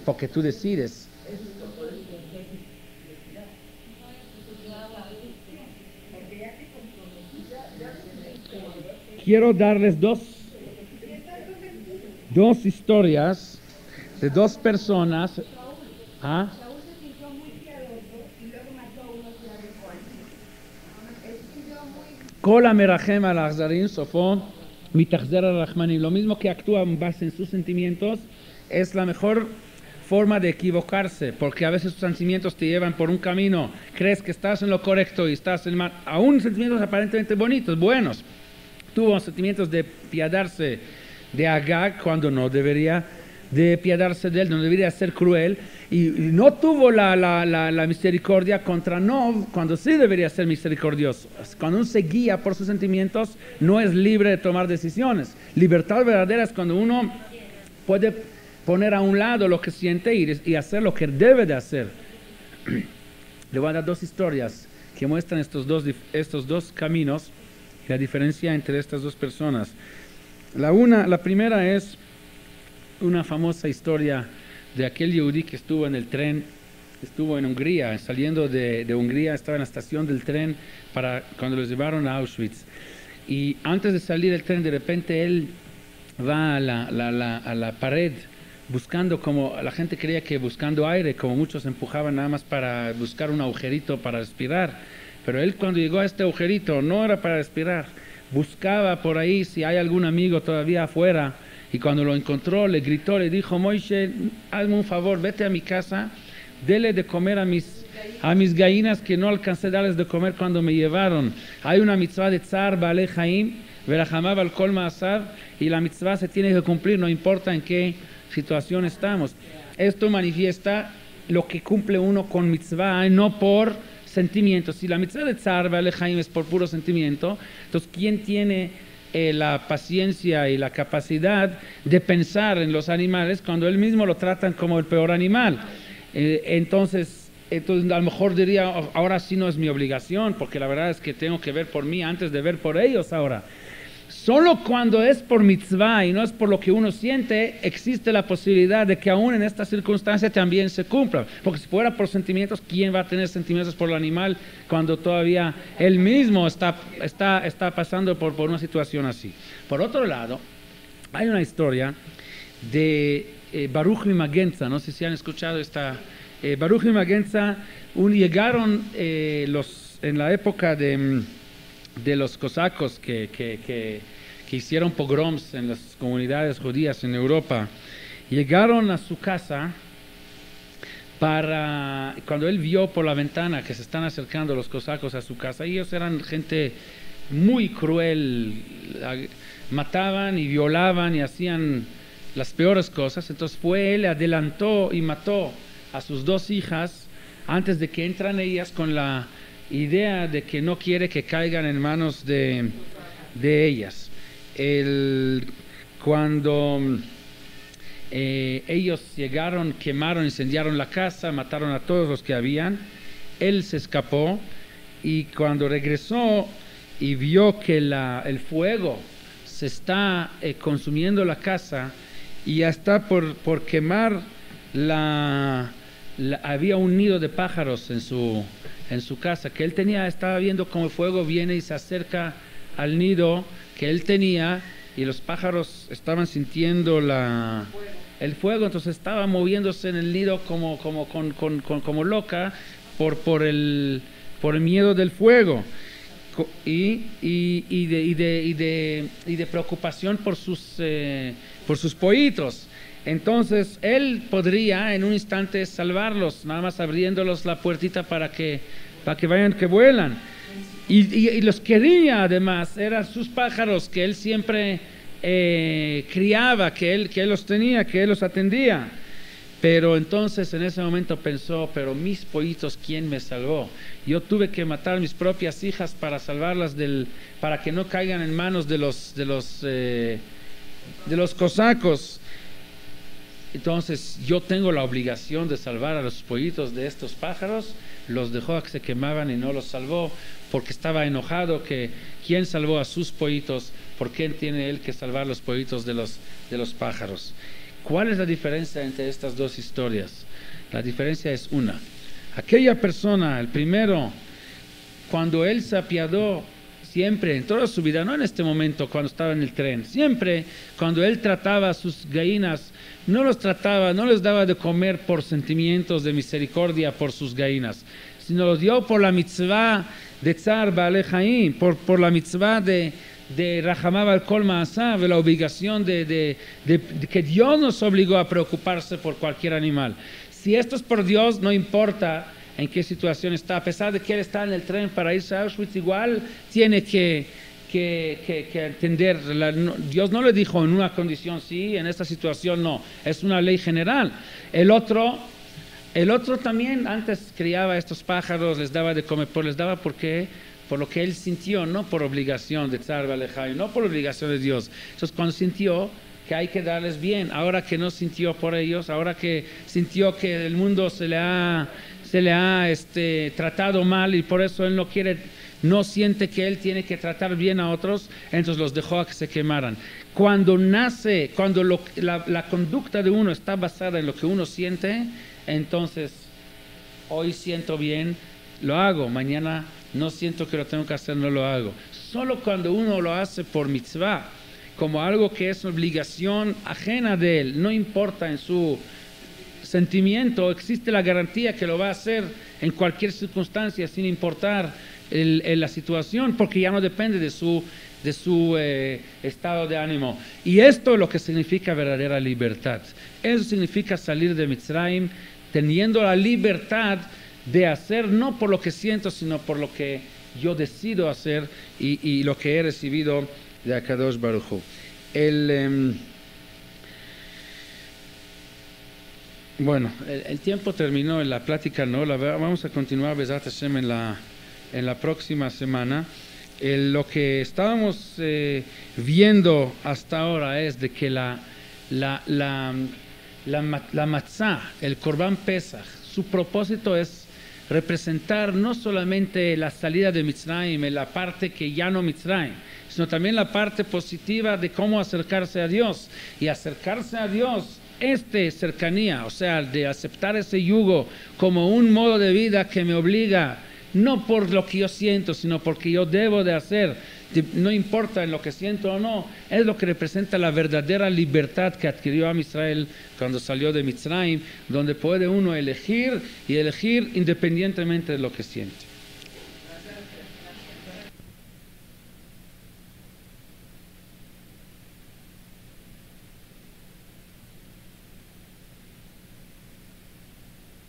Porque tú decides. Quiero darles dos historias de dos personas. ¿Ah? Kola merachem al achzarim sofo mitachzer al rachmanim. Lo mismo que actúa en base en sus sentimientos es la mejor forma de equivocarse, porque a veces tus sentimientos te llevan por un camino, crees que estás en lo correcto y estás en mal, aún sentimientos aparentemente bonitos, buenos. Tuvo sentimientos de piadarse de Agag cuando no debería de piadarse de él, no debería ser cruel, y no tuvo la misericordia contra Nov cuando sí debería ser misericordioso. Cuando uno se guía por sus sentimientos, no es libre de tomar decisiones. Libertad verdadera es cuando uno puede poner a un lado lo que siente y hacer lo que debe de hacer. Le voy a dar dos historias que muestran estos dos caminos, la diferencia entre estas dos personas. La primera es una famosa historia de aquel yehudí que estuvo en el tren, estuvo en Hungría, saliendo de Hungría, estaba en la estación del tren cuando los llevaron a Auschwitz. Y antes de salir del tren, de repente él va a la pared buscando, como la gente creía que buscando aire, como muchos empujaban nada más para buscar un agujerito para respirar. Pero él cuando llegó a este agujerito no era para respirar, buscaba por ahí si hay algún amigo todavía afuera, y cuando lo encontró le gritó, le dijo: Moishe, hazme un favor, vete a mi casa, dele de comer a mis gallinas que no alcancé a darles de comer cuando me llevaron. Hay una mitzvah de Tzar Baalei Chaim, Verachamab al Kol Ma'asav, y la mitzvah se tiene que cumplir, no importa en qué situación estamos. Esto manifiesta lo que cumple uno con mitzvah, no por sentimientos. Si la mitzvah de Tzar Baalei Chaim es por puro sentimiento, entonces ¿quién tiene la paciencia y la capacidad de pensar en los animales cuando él mismo lo tratan como el peor animal? Entonces a lo mejor diría, ahora sí no es mi obligación, porque la verdad es que tengo que ver por mí antes de ver por ellos ahora. Solo cuando es por mitzvah y no es por lo que uno siente, existe la posibilidad de que aún en esta circunstancia también se cumpla. Porque si fuera por sentimientos, ¿quién va a tener sentimientos por el animal cuando todavía él mismo está pasando por una situación así? Por otro lado, hay una historia de Baruch Mimagenza, no sé si han escuchado esta. Baruch Mimagenza, llegaron en la época de los cosacos que hicieron pogroms en las comunidades judías en Europa. Llegaron a su casa cuando él vio por la ventana que se están acercando los cosacos a su casa. Ellos eran gente muy cruel, mataban y violaban y hacían las peores cosas. Entonces él adelantó y mató a sus 2 hijas antes de que entran ellas, con la idea de que no quiere que caigan en manos de ellas. Cuando ellos llegaron, quemaron, incendiaron la casa, mataron a todos los que habían, él se escapó, y cuando regresó y vio que el fuego se está consumiendo la casa y ya está por quemar había un nido de pájaros en su casa que él tenía. Estaba viendo cómo el fuego viene y se acerca al nido que él tenía, y los pájaros estaban sintiendo el fuego, entonces estaba moviéndose en el nido como loca por el miedo del fuego y de preocupación por sus pollitos. Entonces él podría en un instante salvarlos, nada más abriéndolos la puertita para que vayan, que vuelan. Y los quería, además, eran sus pájaros que él siempre criaba, que él los tenía, que él los atendía. Pero entonces en ese momento pensó: pero mis pollitos, ¿quién me salvó? Yo tuve que matar a mis propias hijas para salvarlas para que no caigan en manos de los cosacos. Entonces yo tengo la obligación de salvar a los pollitos de estos pájaros. Los dejó a que se quemaban y no los salvó, porque estaba enojado que ¿quién salvó a sus pollitos? ¿Por qué tiene él que salvar los pollitos de los pájaros? ¿Cuál es la diferencia entre estas dos historias? La diferencia es una: aquella persona, el primero, cuando él se apiadó, siempre, en toda su vida, no en este momento cuando estaba en el tren, siempre cuando él trataba a sus gallinas, no les daba de comer por sentimientos de misericordia por sus gallinas, sino los dio por la mitzvah de Tzar Baalei Chaim, por la mitzvah de Rachamab al Kol Ma'asav, la obligación de que Dios nos obligó a preocuparse por cualquier animal. Si esto es por Dios, no importa en qué situación está, a pesar de que él está en el tren para irse a Auschwitz, igual tiene que entender. Dios no le dijo en una condición sí, en esta situación no, es una ley general. El otro también antes criaba a estos pájaros, les daba de comer, por lo que él sintió, no por obligación de Tzar Baalei Chaim, no por obligación de Dios. Entonces cuando sintió que hay que darles bien, ahora que no sintió por ellos, ahora que sintió que el mundo se le ha tratado mal, y por eso él no siente que él tiene que tratar bien a otros, entonces los dejó a que se quemaran. Cuando la conducta de uno está basada en lo que uno siente, entonces hoy siento bien, lo hago, mañana no siento que lo tengo que hacer, no lo hago. Solo cuando uno lo hace por mitzvah, como algo que es obligación ajena de él, no importa en su sentimiento, existe la garantía que lo va a hacer en cualquier circunstancia sin importar la situación, porque ya no depende de su estado de ánimo. Y esto es lo que significa verdadera libertad. Eso significa salir de Mitzrayim teniendo la libertad de hacer no por lo que siento, sino por lo que yo decido hacer y lo que he recibido de Akadosh Baruj Hu. Bueno, el tiempo terminó en la plática, no, vamos a continuar Bezrat Hashem en la próxima semana. Lo que estábamos viendo hasta ahora es de que la matzah, el Korban Pesach, su propósito es representar no solamente la salida de Mitzrayim, en la parte que ya no Mitzrayim, sino también la parte positiva de cómo acercarse a Dios. Y acercarse a Dios, cercanía, o sea, de aceptar ese yugo como un modo de vida que me obliga, no por lo que yo siento, sino porque yo debo de hacer, no importa en lo que siento o no, es lo que representa la verdadera libertad que adquirió Am Israel cuando salió de Mitzrayim, donde puede uno elegir y elegir independientemente de lo que siente.